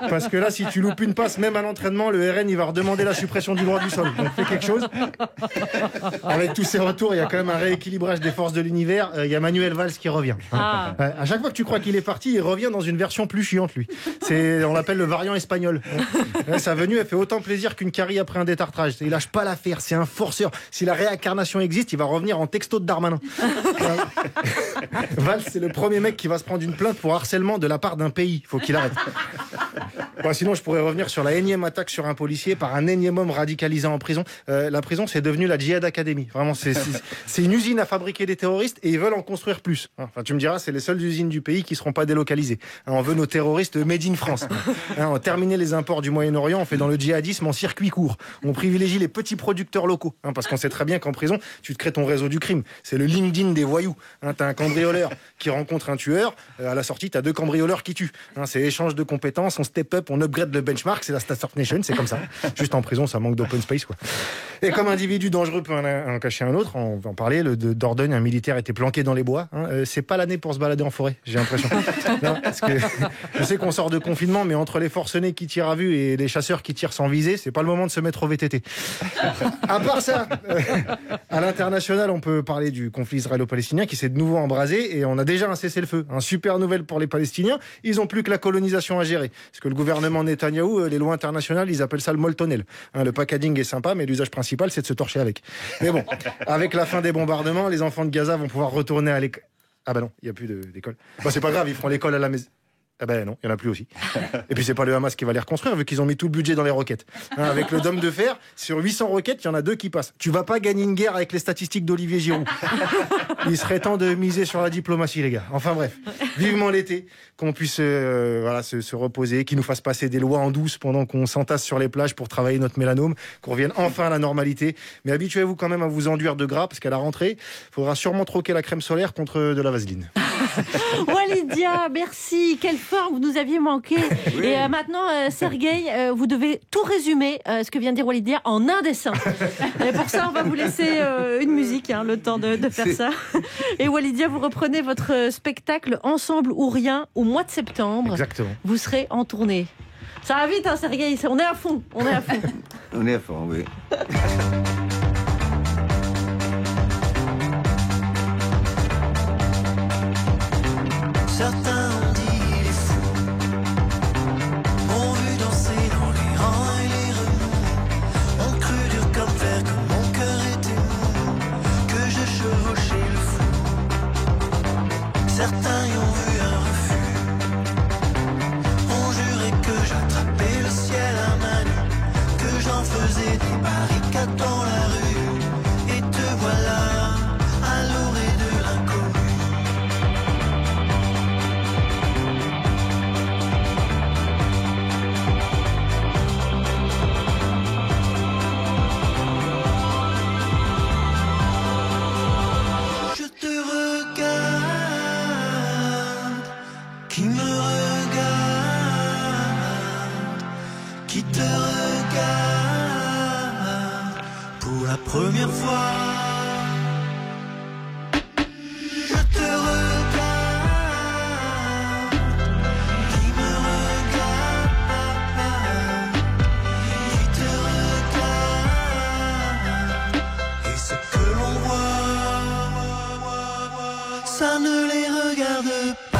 Parce que là, si tu loupes une passe, même à l'entraînement, le RN, il va redemander la suppression du droit du sol. Donc, fais quelque chose. Avec tous ces retours, il y a quand même un rééquilibrage des forces de l'univers. Il y a Manuel Valls qui qu'il revient. Ah. À chaque fois que tu crois qu'il est parti, il revient dans une version plus chiante, lui. On l'appelle le variant espagnol. Sa venue, elle fait autant plaisir qu'une carie après un détartrage. Il lâche pas l'affaire, c'est un forceur. Si la réincarnation existe, il va revenir en texto de Darmanin. Valls, c'est le premier mec qui va se prendre une plainte pour harcèlement de la part d'un pays. Faut qu'il arrête. Bon, sinon, je pourrais revenir sur la énième attaque sur un policier par un énième homme radicalisé en prison. La prison, c'est devenu la Djihad Academy. Vraiment, c'est une usine à fabriquer des terroristes et ils veulent en construire plus. Enfin, tu me diras, c'est les seules usines du pays qui seront pas délocalisées. On veut nos terroristes made in France. On va terminer les imports du Moyen-Orient, on fait dans le djihadisme en circuit court. On privilégie les petits producteurs locaux. Parce qu'on sait très bien qu'en prison, tu te crées ton réseau du crime. C'est le LinkedIn des voyous. T'as un cambrioleur qui rencontre un tueur. À la sortie, t'as 2 cambrioleurs qui tuent. C'est échange de compétences, on step up, on upgrade le benchmark. C'est la Startup Nation, c'est comme ça. Juste en prison, ça manque d'open space, quoi. Et comme individu dangereux peut en cacher un autre, on va en parler, Dordogne, un militaire était planqué dans les bois. C'est pas l'année pour se balader en forêt, j'ai l'impression. Non, parce que je sais qu'on sort de confinement, mais entre les forcenés qui tirent à vue et les chasseurs qui tirent sans viser, c'est pas le moment de se mettre au VTT. À part ça, à l'international, on peut parler du conflit israélo-palestinien qui s'est de nouveau embrasé et on a déjà un cessez-le-feu. Un super nouvelle pour les Palestiniens, ils ont plus que la colonisation à gérer. Parce que le gouvernement Netanyahou, les lois internationales, ils appellent ça le moltonel. Le packaging est sympa, mais l'usage principal, c'est de se torcher avec. Mais bon, avec la fin des bombardements, les enfants de Gaza vont pouvoir retourner à l'école. Ah bah non, il n'y a plus d'école. Bah c'est pas grave, ils feront l'école à la maison. Ah ben non, il n'y en a plus aussi. Et puis c'est pas le Hamas qui va les reconstruire vu qu'ils ont mis tout le budget dans les roquettes. Avec le dôme de fer, sur 800 roquettes, il y en a 2 qui passent. Tu vas pas gagner une guerre avec les statistiques d'Olivier Giroud. Il serait temps de miser sur la diplomatie, les gars. Enfin bref, vivement l'été, qu'on puisse se reposer, qu'ils nous fassent passer des lois en douce pendant qu'on s'entasse sur les plages pour travailler notre mélanome, qu'on revienne enfin à la normalité. Mais habituez-vous quand même à vous enduire de gras parce qu'à la rentrée, il faudra sûrement troquer la crème solaire contre de la vaseline. Walidia, merci. Quelle forme vous nous aviez manqué. Oui. Et maintenant, Sergueï, vous devez tout résumer, ce que vient de dire Walidia, en un dessin. Et pour ça, on va vous laisser une musique, le temps de faire ça. Et Walidia, vous reprenez votre spectacle Ensemble ou rien au mois de septembre. Exactement. Vous serez en tournée. Ça va vite, Sergueï, on est à fond. On est à fond. On est à fond, oui. Certains ont dit il est fou, ont vu danser dans les rangs et les remous, ont cru dur comme fer que mon cœur était mou, que je chevauchais le fou. Certains y ont vu un refus, ont juré que j'attrapais le ciel à main nue, que j'en faisais des barricades dans la rue, et te voilà à l'orée de l'inconnu. Qui me regarde, qui te regarde pour la première fois. Je te regarde, qui me regarde, qui te regarde, et ce que l'on voit, ça ne les regarde pas.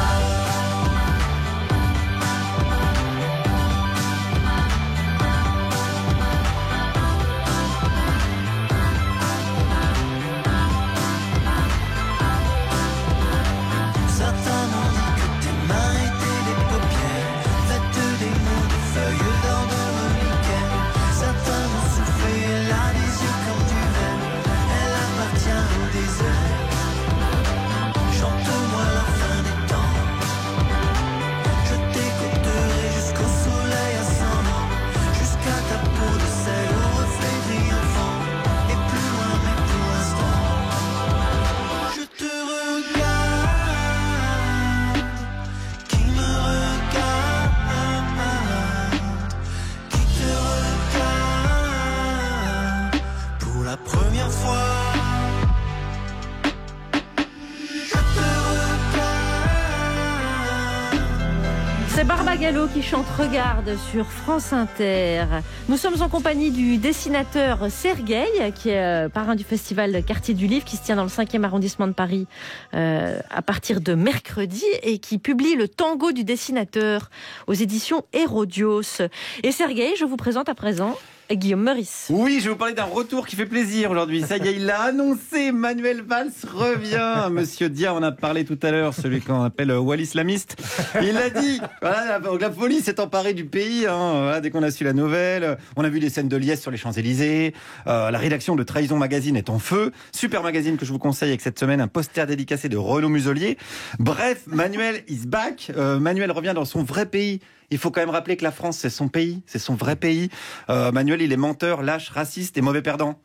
Barbara Gallo qui chante Regarde sur France Inter. Nous sommes en compagnie du dessinateur Sergueï, qui est parrain du festival Quartier du Livre, qui se tient dans le 5e arrondissement de Paris à partir de mercredi et qui publie Le Tango du dessinateur aux éditions Hérodios. Et Sergueï, je vous présente à présent Guillaume Meurice. Oui, je vais vous parler d'un retour qui fait plaisir aujourd'hui. Ça y est, il l'a annoncé. Manuel Valls revient. Monsieur Dia, on a parlé tout à l'heure, celui qu'on appelle Wall islamiste. Il l'a dit. Voilà, la police s'est emparée du pays. Voilà, dès qu'on a su la nouvelle, on a vu les scènes de liesse sur les Champs-Élysées. La rédaction de Trahison Magazine est en feu. Super magazine que je vous conseille avec cette semaine un poster dédicacé de Renaud Muselier. Bref, Manuel is back. Manuel revient dans son vrai pays. Il faut quand même rappeler que la France, c'est son pays, c'est son vrai pays. Manuel, il est menteur, lâche, raciste et mauvais perdant.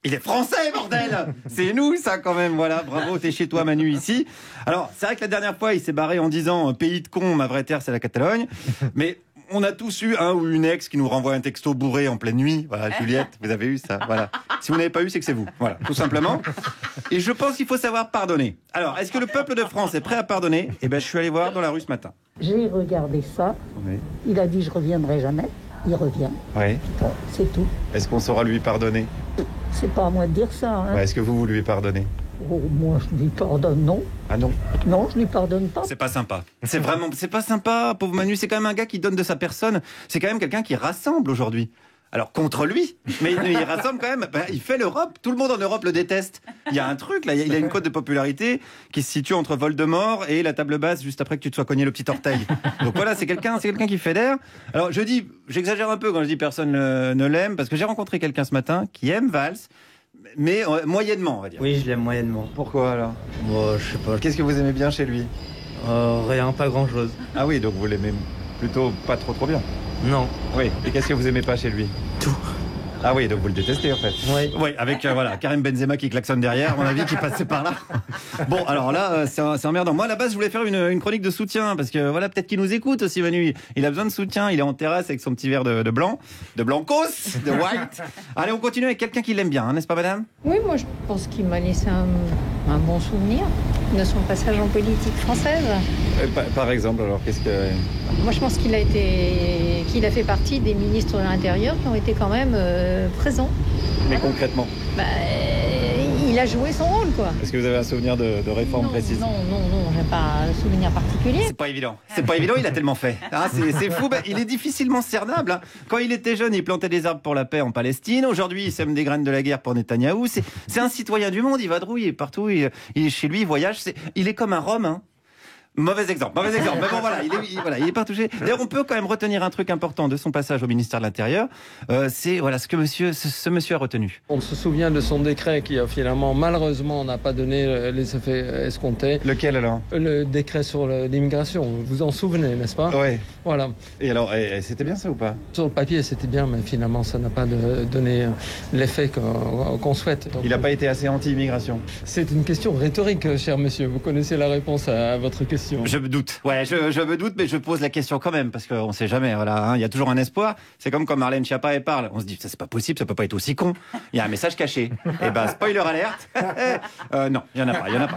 Il est français, bordel! C'est nous, ça, quand même. Voilà, bravo, t'es chez toi, Manu, ici. Alors, c'est vrai que la dernière fois, il s'est barré en disant « Pays de cons, ma vraie terre, c'est la Catalogne ». Mais on a tous eu un ou une ex qui nous renvoie un texto bourré en pleine nuit. Voilà, Juliette, vous avez eu ça. Voilà. Si vous n'avez pas eu, c'est que c'est vous. Voilà, tout simplement. Et je pense qu'il faut savoir pardonner. Alors, est-ce que le peuple de France est prêt à pardonner? Eh ben, je suis allé voir dans la rue ce matin. J'ai regardé ça. Oui. Il a dit je reviendrai jamais. Il revient. Oui. Bon, c'est tout. Est-ce qu'on saura lui pardonner? C'est pas à moi de dire ça. Hein. Est-ce que vous lui pardonnez? Oh, moi, je lui pardonne, non. Ah non? Non, je lui pardonne pas. C'est pas sympa. C'est pas sympa, pauvre Manu. C'est quand même un gars qui donne de sa personne. C'est quand même quelqu'un qui rassemble aujourd'hui. Alors, contre lui, mais il rassemble quand même, il fait l'Europe, tout le monde en Europe le déteste. Il y a un truc, là, il a une cote de popularité qui se situe entre Voldemort et la table basse juste après que tu te sois cogné le petit orteil. Donc voilà, c'est quelqu'un qui fédère. Alors, j'exagère un peu quand je dis personne ne l'aime, parce que j'ai rencontré quelqu'un ce matin qui aime Valls, mais moyennement, on va dire. Oui, je l'aime moyennement. Pourquoi alors? Moi, je sais pas. Qu'est-ce que vous aimez bien chez lui? Rien, pas grand-chose. Ah oui, donc vous l'aimez plutôt pas trop bien. Non. Oui, et qu'est-ce que vous aimez pas chez lui? Tout. Ah oui, donc vous le détestez en fait. Oui. Oui, avec voilà, Karim Benzema qui klaxonne derrière, à mon avis, qui passait par là. Bon, alors là, c'est emmerdant. Moi, à la base, je voulais faire une chronique de soutien, parce que voilà, peut-être qu'il nous écoute aussi, Manu. Il a besoin de soutien, il est en terrasse avec son petit verre de blanc, de blancos, de white. Allez, on continue avec quelqu'un qui l'aime bien, hein, n'est-ce pas, madame? Oui, moi, je pense qu'il m'a laissé un bon souvenir de son passage en politique française. Par exemple, alors, qu'est-ce que... Moi, je pense qu'il a fait partie des ministres de l'Intérieur qui ont été quand même présents. Mais concrètement? Il a joué son rôle, quoi. Est-ce que vous avez un souvenir de réforme précise? Non, j'ai pas un souvenir particulier. C'est pas évident. C'est pas évident, il a tellement fait. Ah, c'est fou, il est difficilement cernable. Hein. Quand il était jeune, il plantait des arbres pour la paix en Palestine. Aujourd'hui, il sème des graines de la guerre pour Netanyahou. C'est un citoyen du monde, il vadrouille partout, il est chez lui, il voyage. Il est comme un Rome, hein. Mauvais exemple. Mais bon, voilà, il est pas touché. D'ailleurs, on peut quand même retenir un truc important de son passage au ministère de l'Intérieur. C'est voilà ce que ce monsieur a retenu. On se souvient de son décret qui finalement, malheureusement, n'a pas donné les effets escomptés. Lequel alors? Le décret sur l'immigration. Vous vous en souvenez, n'est-ce pas? Oui. Voilà. Et alors, c'était bien ça ou pas? Sur le papier, c'était bien, mais finalement, ça n'a pas donné l'effet qu'on souhaite. Donc, il n'a pas été assez anti-immigration? C'est une question rhétorique, cher monsieur. Vous connaissez la réponse à votre question. Je me doute. Ouais, je me doute, mais je pose la question quand même, parce qu'on ne sait jamais. Voilà, hein, il y a toujours un espoir. C'est comme quand Marlène Schiappa elle parle. On se dit, ça c'est pas possible, ça peut pas être aussi con. Il y a un message caché. Et ben, spoiler alerte. Non, il y en a pas.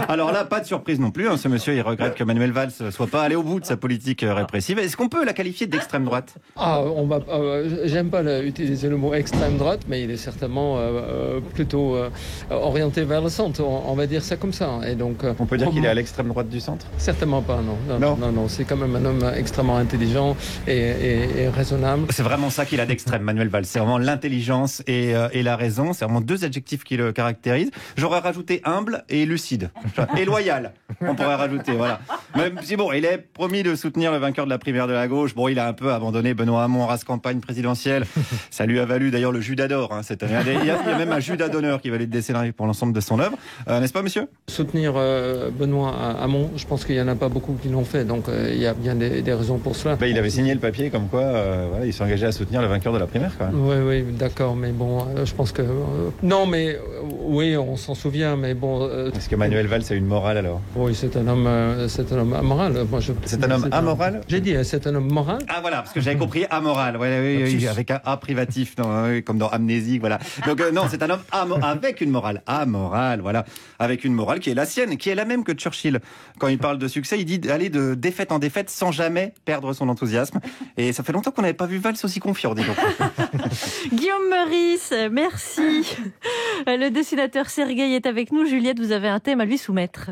Alors là, pas de surprise non plus. Hein, ce monsieur, il regrette que Manuel Valls soit pas allé au bout de sa politique répressive. Est-ce qu'on peut la qualifier d'extrême droite? J'aime pas utiliser le mot extrême droite, mais il est certainement plutôt orienté vers le centre. On va dire ça comme ça. Et donc, on peut dire qu'il est à l'extrême droite du centre? Certainement pas, non. C'est quand même un homme extrêmement intelligent et raisonnable. C'est vraiment ça qu'il a d'extrême, Manuel Valls. C'est vraiment l'intelligence et la raison. C'est vraiment deux adjectifs qui le caractérisent. J'aurais rajouté humble et lucide. Et loyal, on pourrait rajouter, voilà. Même si bon, il est promis de soutenir le vainqueur de la primaire de la gauche. Bon, il a un peu abandonné Benoît Hamon en race campagne présidentielle. Ça lui a valu d'ailleurs le Judas d'or, hein, cette année. Il y a même un Judas d'honneur qui va lui décerner pour l'ensemble de son œuvre. N'est-ce pas, monsieur? Soutenir Benoît Hamon, je pense qu'il n'y en a pas beaucoup qui l'ont fait, donc il y a bien des raisons pour cela. Il avait signé le papier comme quoi voilà, il s'engageait à soutenir le vainqueur de la primaire quand même. Oui, d'accord, mais bon, je pense que... non, mais oui, on s'en souvient, mais bon... Est-ce que Manuel Valls a une morale alors? Oui, c'est un homme amoral. C'est un homme amoral? J'ai dit, c'est un homme moral. Ah voilà, parce que j'avais compris amoral, oui, avec un A privatif, comme dans Amnésique, voilà. Donc non, c'est un homme avec une morale, amoral, voilà, avec une morale qui est la sienne, qui est la même que Churchill. Quand il parle de succès, il dit d'aller de défaite en défaite sans jamais perdre son enthousiasme. Et ça fait longtemps qu'on n'avait pas vu Valls aussi confiant, dis donc. Guillaume Meurice, merci. Le dessinateur Sergueï est avec nous. Juliette, vous avez un thème à lui soumettre.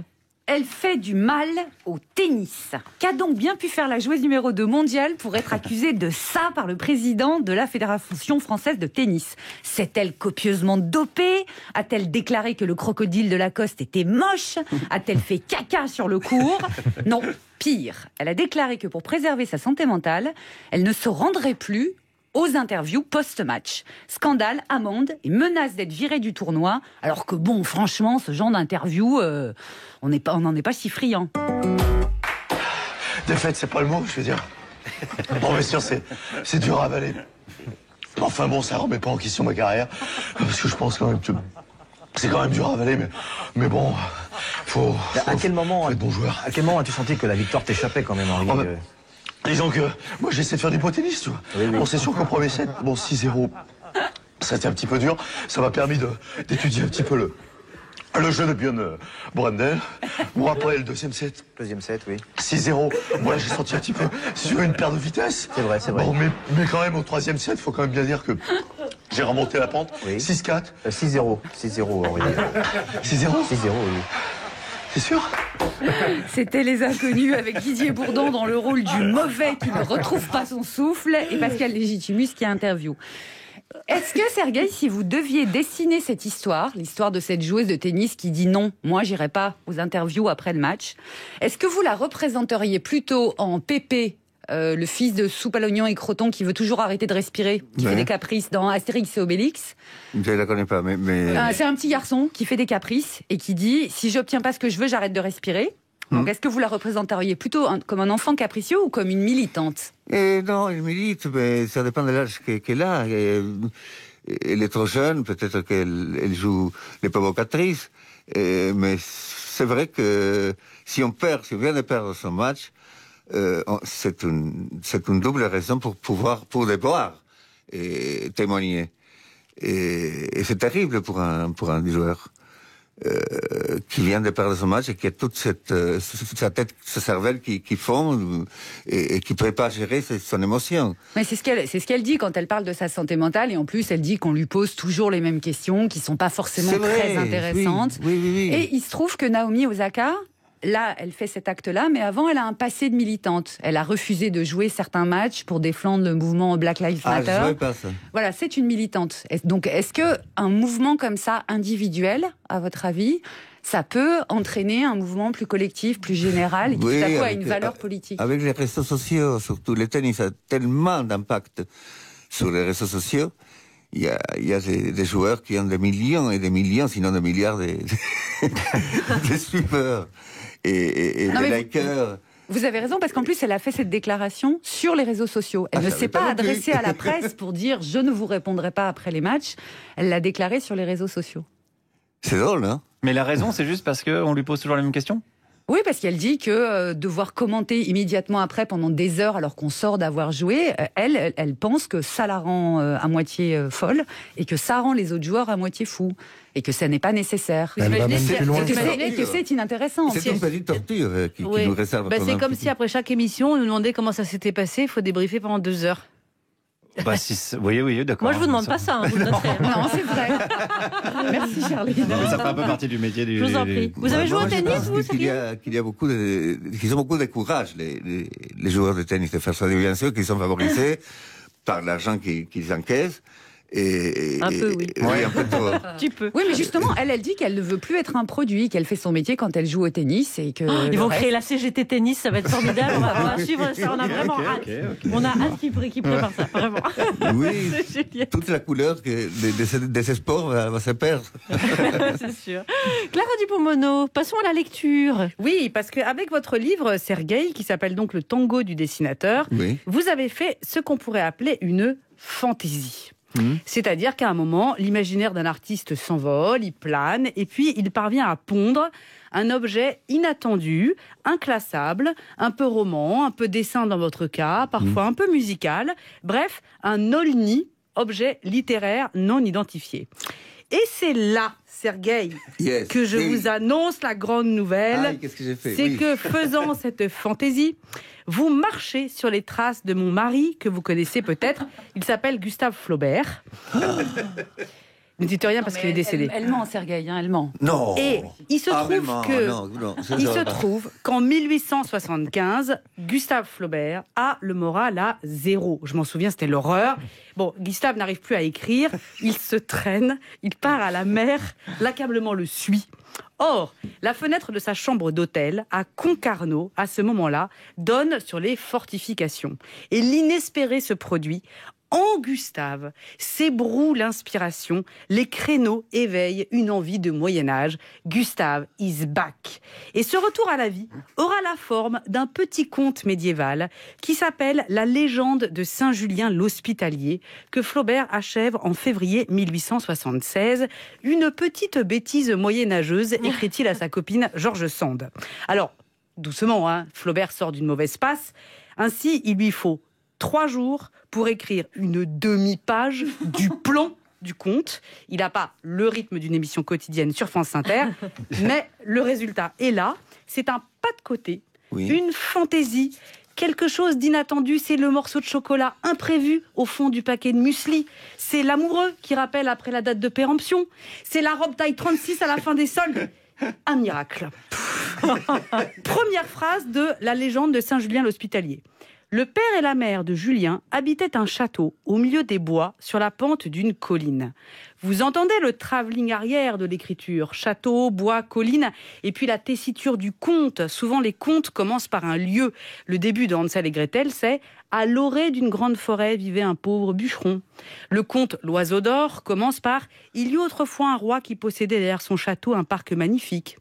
Elle fait du mal au tennis. Qu'a donc bien pu faire la joueuse numéro 2 mondiale pour être accusée de ça par le président de la Fédération française de tennis? S'est-elle copieusement dopée? A-t-elle déclaré que le crocodile de Lacoste était moche? A-t-elle fait caca sur le court? Non, pire. Elle a déclaré que pour préserver sa santé mentale, elle ne se rendrait plus aux interviews post-match. Scandale, amende et menace d'être virée du tournoi, alors que bon, franchement, ce genre d'interview, on n'en est pas si friand. Défaite, c'est pas le mot, je veux dire. Bon, bien sûr, c'est dur à avaler. Enfin bon, ça remet pas en question ma carrière, parce que je pense quand même que c'est quand même dur à avaler, mais bon, faut à quel moment, être bon joueur. À quel moment as-tu senti que la victoire t'échappait quand même, Henri? Disons que moi j'essaie de faire du beau tennis, tu vois. Oui. Bon, c'est sûr qu'au premier set, bon, 6-0, ça a été un petit peu dur. Ça m'a permis d'étudier un petit peu le jeu de Björn Brendel. Bon, après le deuxième set. Deuxième set, oui. 6-0. Moi, j'ai senti un petit peu sur une paire de vitesse. C'est vrai, c'est vrai. Bon, mais quand même, au troisième set, faut quand même bien dire que j'ai remonté la pente. Oui. 6-4. 6-0. 6-0, Henri. 6-0 6-0, oui. C'est sûr? C'était Les Inconnus avec Didier Bourdon dans le rôle du mauvais qui ne retrouve pas son souffle et Pascal Légitimus qui interview. Est-ce que, Sergueï, si vous deviez dessiner cette histoire, l'histoire de cette joueuse de tennis qui dit non, moi j'irai pas aux interviews après le match, est-ce que vous la représenteriez plutôt en Pépé, le fils de soupe à l'oignon et croton qui veut toujours arrêter de respirer, qui fait des caprices dans Astérix et Obélix? Je ne la connais pas, mais... C'est un petit garçon qui fait des caprices et qui dit « si j'obtiens pas ce que je veux, j'arrête de respirer ». Donc est-ce que vous la représenteriez plutôt comme un enfant capricieux ou comme une militante? Non, elle milite, mais ça dépend de l'âge qu'elle a. Elle est trop jeune, peut-être qu'elle joue les provocatrices, mais c'est vrai que si on vient de perdre son match, c'est une double raison pour devoir témoigner. Et c'est terrible pour un joueur qui vient de perdre son match et qui a toute sa tête, sa cervelle qui fond et qui ne peut pas gérer son émotion. Mais c'est ce qu'elle dit quand elle parle de sa santé mentale, et en plus elle dit qu'on lui pose toujours les mêmes questions qui ne sont pas forcément très intéressantes. Oui. Et il se trouve que Naomi Osaka, là, elle fait cet acte-là, mais avant, elle a un passé de militante. Elle a refusé de jouer certains matchs pour défendre le mouvement Black Lives Matter. Je ne savais pas ça. Voilà, c'est une militante. Donc, est-ce qu'un mouvement comme ça, individuel, à votre avis, ça peut entraîner un mouvement plus collectif, plus général, et qui tout à coup a une valeur politique? Avec les réseaux sociaux, surtout le tennis a tellement d'impact sur les réseaux sociaux. Il y a des joueurs qui ont des millions et des millions, sinon des milliards de suiveurs et des likers. Vous avez raison, parce qu'en plus, elle a fait cette déclaration sur les réseaux sociaux. Elle ne s'est pas adressée à la presse pour dire « je ne vous répondrai pas après les matchs ». Elle l'a déclaré sur les réseaux sociaux. C'est drôle, hein? Mais la raison, c'est juste parce qu'on lui pose toujours la même question? Oui, parce qu'elle dit que devoir commenter immédiatement après pendant des heures alors qu'on sort d'avoir joué, elle pense que ça la rend à moitié folle et que ça rend les autres joueurs à moitié fous et que ça n'est pas nécessaire. Elle va même plus loin que ça. Et que c'est inintéressant. C'est une petite torture qui nous réserve. C'est comme si après chaque émission, on nous demandait comment ça s'était passé, il faut débriefer pendant 2 heures. Oui, d'accord. Moi, je vous demande pas ça, vous le noterez. Non, c'est vrai. Merci, Charline. Ça fait un peu partie du métier du... Je vous en prie. Vous avez joué au tennis, vous? Qu'il y a beaucoup qu'ils ont beaucoup de courage, les joueurs de tennis, de faire ça. Bien sûr qu'ils sont favorisés par l'argent qu'ils encaissent. Un peu, oui. Oui, un peu trop. Tu peux. Oui, mais justement, elle dit qu'elle ne veut plus être un produit, qu'elle fait son métier quand elle joue au tennis et que. Ils vont créer la CGT tennis, ça va être formidable. On va suivre ça, on a vraiment hâte. On a hâte qu'ils préparent ça, vraiment. Oui, toute la couleur de ces sports va se perdre. C'est sûr. Clara Dupont-Mono, passons à la lecture. Oui, parce qu'avec votre livre, Sergueï, qui s'appelle donc Le tango du dessinateur, vous avez fait ce qu'on pourrait appeler une fantaisie. C'est-à-dire qu'à un moment, l'imaginaire d'un artiste s'envole, il plane, et puis il parvient à pondre un objet inattendu, inclassable, un peu roman, un peu dessin dans votre cas, parfois un peu musical, bref, un OLNI, objet littéraire non identifié. Et c'est là, Sergueï, Yes. que je Oui. vous annonce la grande nouvelle. Aïe, qu'est-ce que j'ai fait? C'est Oui. que faisant cette fantaisie, vous marchez sur les traces de mon mari, que vous connaissez peut-être. Il s'appelle Gustave Flaubert. Ne dites rien parce qu'il est décédé. Elle ment, Sergueï, hein, elle ment. Non. Et il se trouve vraiment, que non, ça, il ça se va pas. trouve qu'en 1875, Gustave Flaubert a le moral à 0. Je m'en souviens, c'était l'horreur. Bon, Gustave n'arrive plus à écrire, il se traîne, il part à la mer, l'accablement le suit. Or, la fenêtre de sa chambre d'hôtel à Concarneau, à ce moment-là, donne sur les fortifications. Et l'inespéré se produit. En Gustave s'ébroue l'inspiration, les créneaux éveillent une envie de Moyen-Âge. Gustave is back. Et ce retour à la vie aura la forme d'un petit conte médiéval qui s'appelle La légende de Saint-Julien l'Hospitalier, que Flaubert achève en février 1876. Une petite bêtise moyenâgeuse, écrit-il à sa copine George Sand. Alors, doucement, hein, Flaubert sort d'une mauvaise passe. Ainsi, il lui faut 3 jours pour écrire une demi-page du plan du conte. Il n'a pas le rythme d'une émission quotidienne sur France Inter, mais le résultat est là. C'est un pas de côté, une fantaisie, quelque chose d'inattendu. C'est le morceau de chocolat imprévu au fond du paquet de muesli. C'est l'amoureux qui rappelle après la date de péremption. C'est la robe taille 36 à la fin des soldes. Un miracle. Première phrase de La légende de Saint-Julien l'Hospitalier. Le père et la mère de Julien habitaient un château au milieu des bois sur la pente d'une colline. Vous entendez le travelling arrière de l'écriture, château, bois, colline, et puis la tessiture du conte. Souvent les contes commencent par un lieu. Le début de Hansel et Gretel, c'est « À l'orée d'une grande forêt vivait un pauvre bûcheron ». Le conte L'Oiseau d'or commence par « Il y eut autrefois un roi qui possédait derrière son château un parc magnifique ».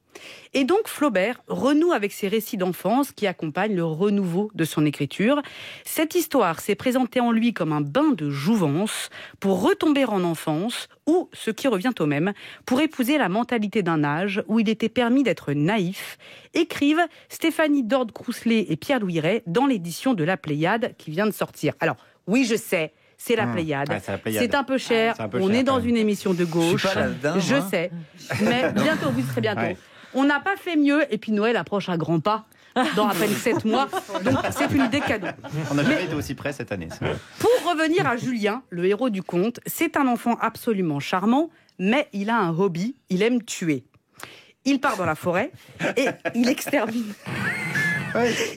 Et donc Flaubert renoue avec ses récits d'enfance qui accompagnent le renouveau de son écriture. Cette histoire s'est présentée en lui comme un bain de jouvence pour retomber en enfance ou, ce qui revient au même, pour épouser la mentalité d'un âge où il était permis d'être naïf, écrivent Stéphanie Dorde-Crousselet et Pierre-Louis Ray dans l'édition de La Pléiade qui vient de sortir. Alors, oui, je sais, c'est la Pléiade. Ouais, c'est la Pléiade. C'est un peu cher. C'est un peu On cher, est dans quand même. une émission de gauche. Je suis pas là-dedans, Je moi. sais. Mais bientôt, vous serez bientôt. Ouais. On n'a pas fait mieux. Et puis Noël approche à grands pas dans à peine 7 mois. Donc c'est une idée cadeau. On n'a jamais été aussi près cette année. ça. Pour revenir à Julien, le héros du conte, c'est un enfant absolument charmant, mais il a un hobby, il aime tuer. Il part dans la forêt et il extermine.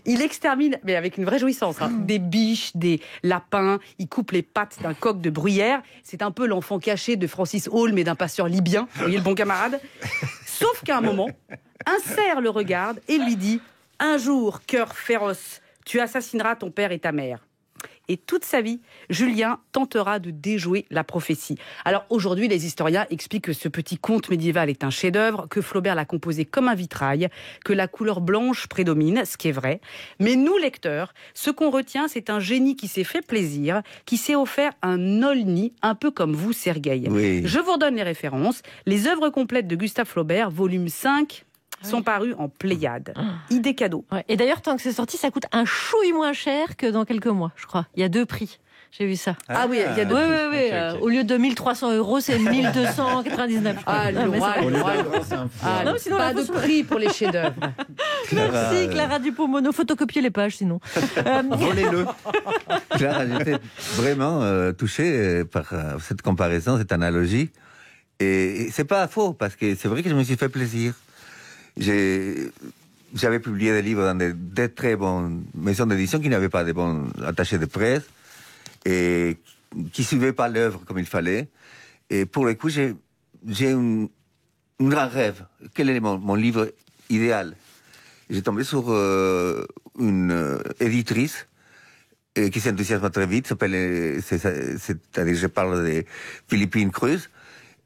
Il extermine, mais avec une vraie jouissance, hein, des biches, des lapins. Il coupe les pattes d'un coq de bruyère. C'est un peu l'enfant caché de Francis Hall, mais d'un passeur libyen. Vous voyez le bon camarade. Sauf qu'à un moment, un cerf le regarde et lui dit « Un jour, cœur féroce, tu assassineras ton père et ta mère. » Et toute sa vie, Julien tentera de déjouer la prophétie. Alors aujourd'hui, les historiens expliquent que ce petit conte médiéval est un chef-d'œuvre, que Flaubert l'a composé comme un vitrail, que la couleur blanche prédomine, ce qui est vrai. Mais nous, lecteurs, ce qu'on retient, c'est un génie qui s'est fait plaisir, qui s'est offert un Olny, un peu comme vous, Sergueï. Oui. Je vous redonne les références. Les œuvres complètes de Gustave Flaubert, volume 5, sont parus en Pléiade. Idée cadeau. Ouais. Et d'ailleurs, tant que c'est sorti, ça coûte un chouille moins cher que dans quelques mois, je crois. Il y a 2 prix. J'ai vu ça. Ah oui, il y a 2 Oui, prix. oui, oui. Au lieu de 1 300 €, c'est 1 299. Ah, le mais roi, ça- le roi. c'est un fou. Ah, Non, mais sinon, pas la de façon- prix pour les chefs-d'œuvre. Merci, Clara Dupont-Mono. Photocopier les pages, sinon. Volez-le. Clara, j'étais vraiment touché par cette comparaison, cette analogie. Et c'est pas faux, parce que c'est vrai que je me suis fait plaisir. J'avais publié des livres dans des très bonnes maisons d'édition qui n'avaient pas de bons attachés de presse et qui suivaient pas l'œuvre comme il fallait. Et pour le coup, j'ai un grand rêve. Quel est mon livre idéal? J'ai tombé sur une éditrice qui s'enthousiasme très vite, c'est-à-dire je parle de Philippine Cruz,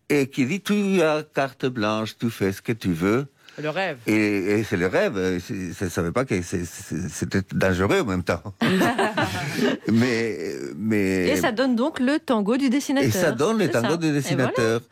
et qui dit tu as carte blanche, tu fais ce que tu veux. Le rêve. Et c'est le rêve. Je ne savais pas que c'était dangereux en même temps. mais Et ça donne donc le tango du dessinateur. Et ça donne le C'est tango ça. du Et dessinateur.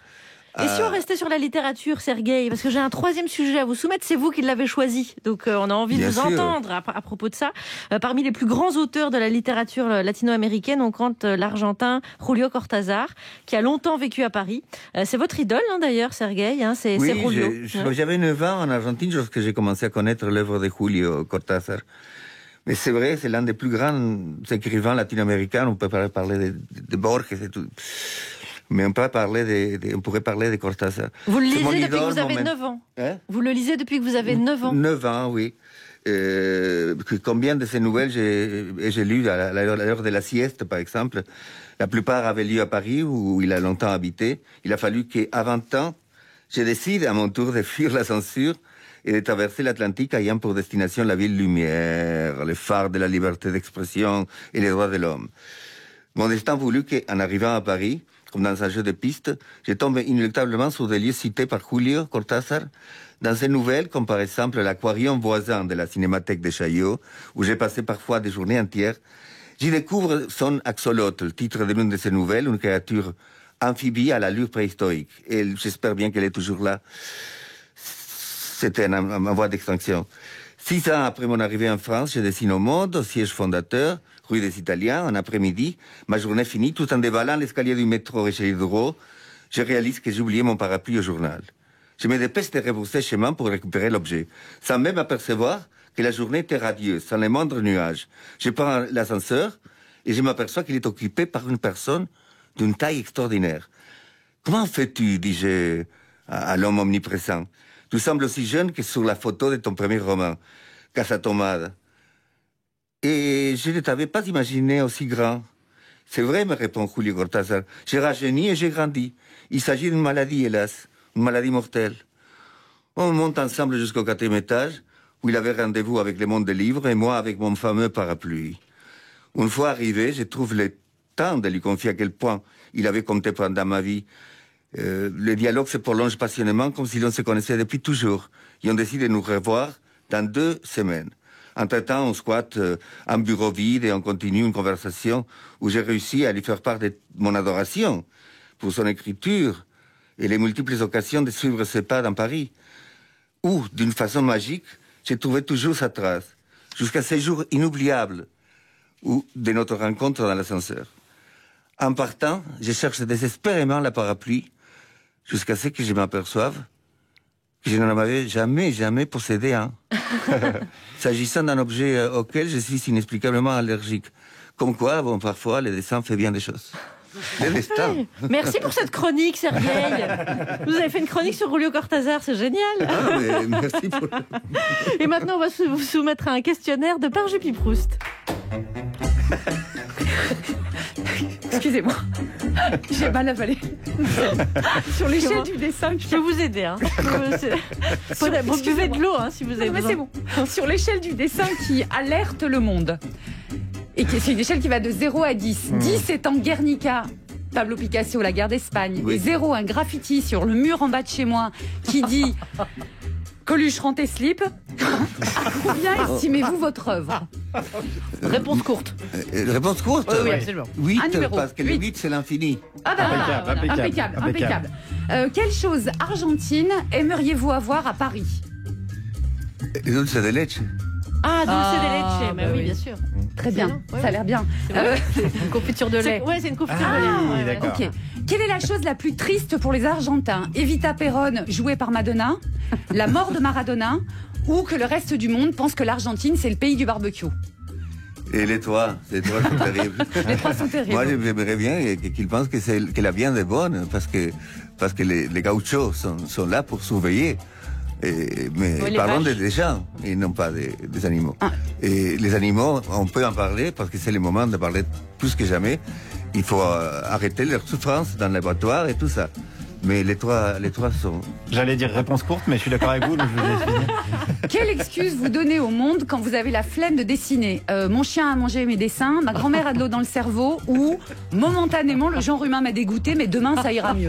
Et si on restait sur la littérature, Sergueï, parce que j'ai un troisième sujet à vous soumettre, c'est vous qui l'avez choisi, donc on a envie de Bien vous sûr. entendre à propos de ça. Parmi les plus grands auteurs de la littérature latino-américaine, on compte l'Argentin Julio Cortázar, qui a longtemps vécu à Paris. C'est votre idole, d'ailleurs, Sergueï, c'est Oui, Julio. j'avais 9 ans en Argentine lorsque j'ai commencé à connaître l'œuvre de Julio Cortázar. Mais c'est vrai, c'est l'un des plus grands écrivains latino-américains. On peut parler de Borges et tout. Mais on pourrait parler de Cortázar. Vous le C'est mon lisez depuis que idole, vous avez mon 9 ans. Hein? Vous le lisez depuis que vous avez 9 ans. 9 ans, oui. Combien de ces nouvelles j'ai lues à l'heure de la sieste, par exemple. La plupart avaient lieu à Paris, où il a longtemps habité. Il a fallu qu'à 20 ans, je décide à mon tour de fuir la censure et de traverser l'Atlantique ayant pour destination la ville lumière, le phare de la liberté d'expression et les droits de l'homme. Mon destin voulut qu'en arrivant à Paris, comme dans un jeu de pistes, je tombe inéluctablement sur des lieux cités par Julio Cortázar dans ses nouvelles, comme par exemple l'aquarium voisin de la Cinémathèque de Chaillot, où j'ai passé parfois des journées entières. J'y découvre son axolote, le titre de l'une de ses nouvelles, une créature amphibie à l'allure préhistorique. Et j'espère bien qu'elle est toujours là. C'était en voie d'extinction. 6 ans après mon arrivée en France, je dessine au Monde, au siège fondateur, rue des Italiens, en après-midi. Ma journée finie, tout en dévalant l'escalier du métro Richelieu Drouot, je réalise que j'ai oublié mon parapluie au journal. Je me dépêche de rebrousser chemin pour récupérer l'objet, sans même apercevoir que la journée était radieuse, sans les moindres nuages. Je prends l'ascenseur et je m'aperçois qu'il est occupé par une personne d'une taille extraordinaire. « Comment fais-tu » dis-je à l'homme omniprésent. « Tu sembles aussi jeune que sur la photo de ton premier roman, Casa Tomada. Et je ne t'avais pas imaginé aussi grand. »« C'est vrai, me répond Julio Cortázar. J'ai rajeuni et j'ai grandi. Il s'agit d'une maladie, hélas, une maladie mortelle. » On monte ensemble jusqu'au 4e étage, où il avait rendez-vous avec le monde des livres et moi avec mon fameux parapluie. Une fois arrivé, je trouve le temps de lui confier à quel point il avait compté pendant ma vie. Le dialogue se prolonge passionnément comme si l'on se connaissait depuis toujours. Et on décide de nous revoir dans 2 semaines. Entre-temps, on squatte un bureau vide et on continue une conversation où j'ai réussi à lui faire part de mon adoration pour son écriture et les multiples occasions de suivre ses pas dans Paris, où, d'une façon magique, j'ai trouvé toujours sa trace, jusqu'à ces jours inoubliables de notre rencontre dans l'ascenseur. En partant, je cherche désespérément la parapluie, jusqu'à ce que je m'aperçoive que je n'en avais jamais possédé un. S'agissant d'un objet auquel je suis inexplicablement allergique. Comme quoi, bon, parfois, le dessin fait bien des choses. Le destin. Merci pour cette chronique, Sergueï. Vous avez fait une chronique sur Julio Cortázar, c'est génial. Ah, mais merci pour... Et maintenant, on va vous soumettre à un questionnaire de Parjupy-Proust. Excusez-moi, j'ai mal avalé. Sur l'échelle du dessin, je peux vous aider. Vous buvez de l'eau si vous avez besoin. Mais c'est bon. Sur l'échelle du dessin qui alerte le monde, et c'est une échelle qui va de 0 à 10. 10 étant Guernica, Pablo Picasso, la guerre d'Espagne. Oui. Et 0, un graffiti sur le mur en bas de chez moi qui dit Coluche, rends tes slips. À combien estimez-vous votre œuvre? Réponse courte. Réponse courte? Oui, absolument. 8, Un numéro. parce que le 8, c'est l'infini. Ah bah, impeccable. Quelle chose argentine aimeriez-vous avoir à Paris? Le dulce de leche. Ah, dulce de leche, mais bah oui, oui. bien sûr. Très bien, Ouais, ça a l'air bien. C'est une confiture de lait. Ouais, c'est une confiture de lait. Ouais, d'accord. Ok. Quelle est la chose la plus triste pour les Argentins? Evita Perón, jouée par Madonna, la mort de Maradona, ou que le reste du monde pense que l'Argentine, c'est le pays du barbecue? Et les 3 sont terribles. Les 3 sont terribles. Moi, j'aimerais bien qu'ils pensent que la viande est bonne, parce que les gauchos sont là pour surveiller. Mais Oui, les parlons vaches. des gens et non pas des animaux. Et les animaux, on peut en parler parce que c'est le moment de parler plus que jamais. Il faut arrêter leur souffrance dans l'abattoir et tout ça. Mais les trois sont... J'allais dire réponse courte, mais je suis d'accord avec vous, donc je vous laisse finir. Quelle excuse vous donnez au monde quand vous avez la flemme de dessiner? Mon chien a mangé mes dessins, ma grand-mère a de l'eau dans le cerveau, ou momentanément le genre humain m'a dégoûté, mais demain ça ira mieux.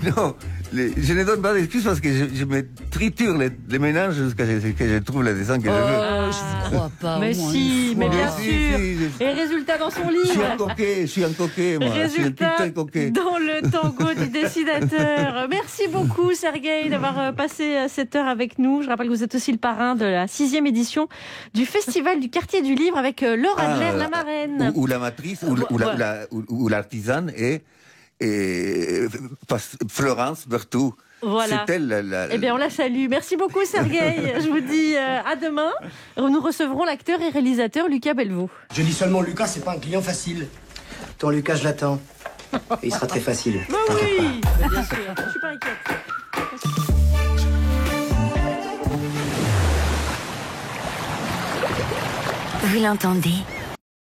Non, je ne donne pas d'excuses parce que je me triture les ménages jusqu'à ce que je trouve le dessin que je veux. je crois pas. Mais moi, si, une mais fois. bien Si, sûr. si, Et résultat dans son Je suis livre. un coquet, moi. Je suis un Résultat putain de coquet. dans le tango du dessinateur. Merci beaucoup, Sergueï, d'avoir passé cette heure avec nous. Je rappelle que vous êtes aussi le parrain de la 6e édition du Festival du Quartier du Livre avec Laure Adler, la marraine. Ou la matrice, ou l'artisane est Florence Berthoud. Voilà. C'est elle Eh bien, on la salue. Merci beaucoup, Sergueï. Je vous dis à demain. Nous recevrons l'acteur et réalisateur Lucas Bellevaux. Je dis seulement Lucas, c'est pas un client facile. Ton Lucas, je l'attends. Et il sera très facile. Bah oui, bien sûr. Je suis pas inquiète. Vous l'entendez ?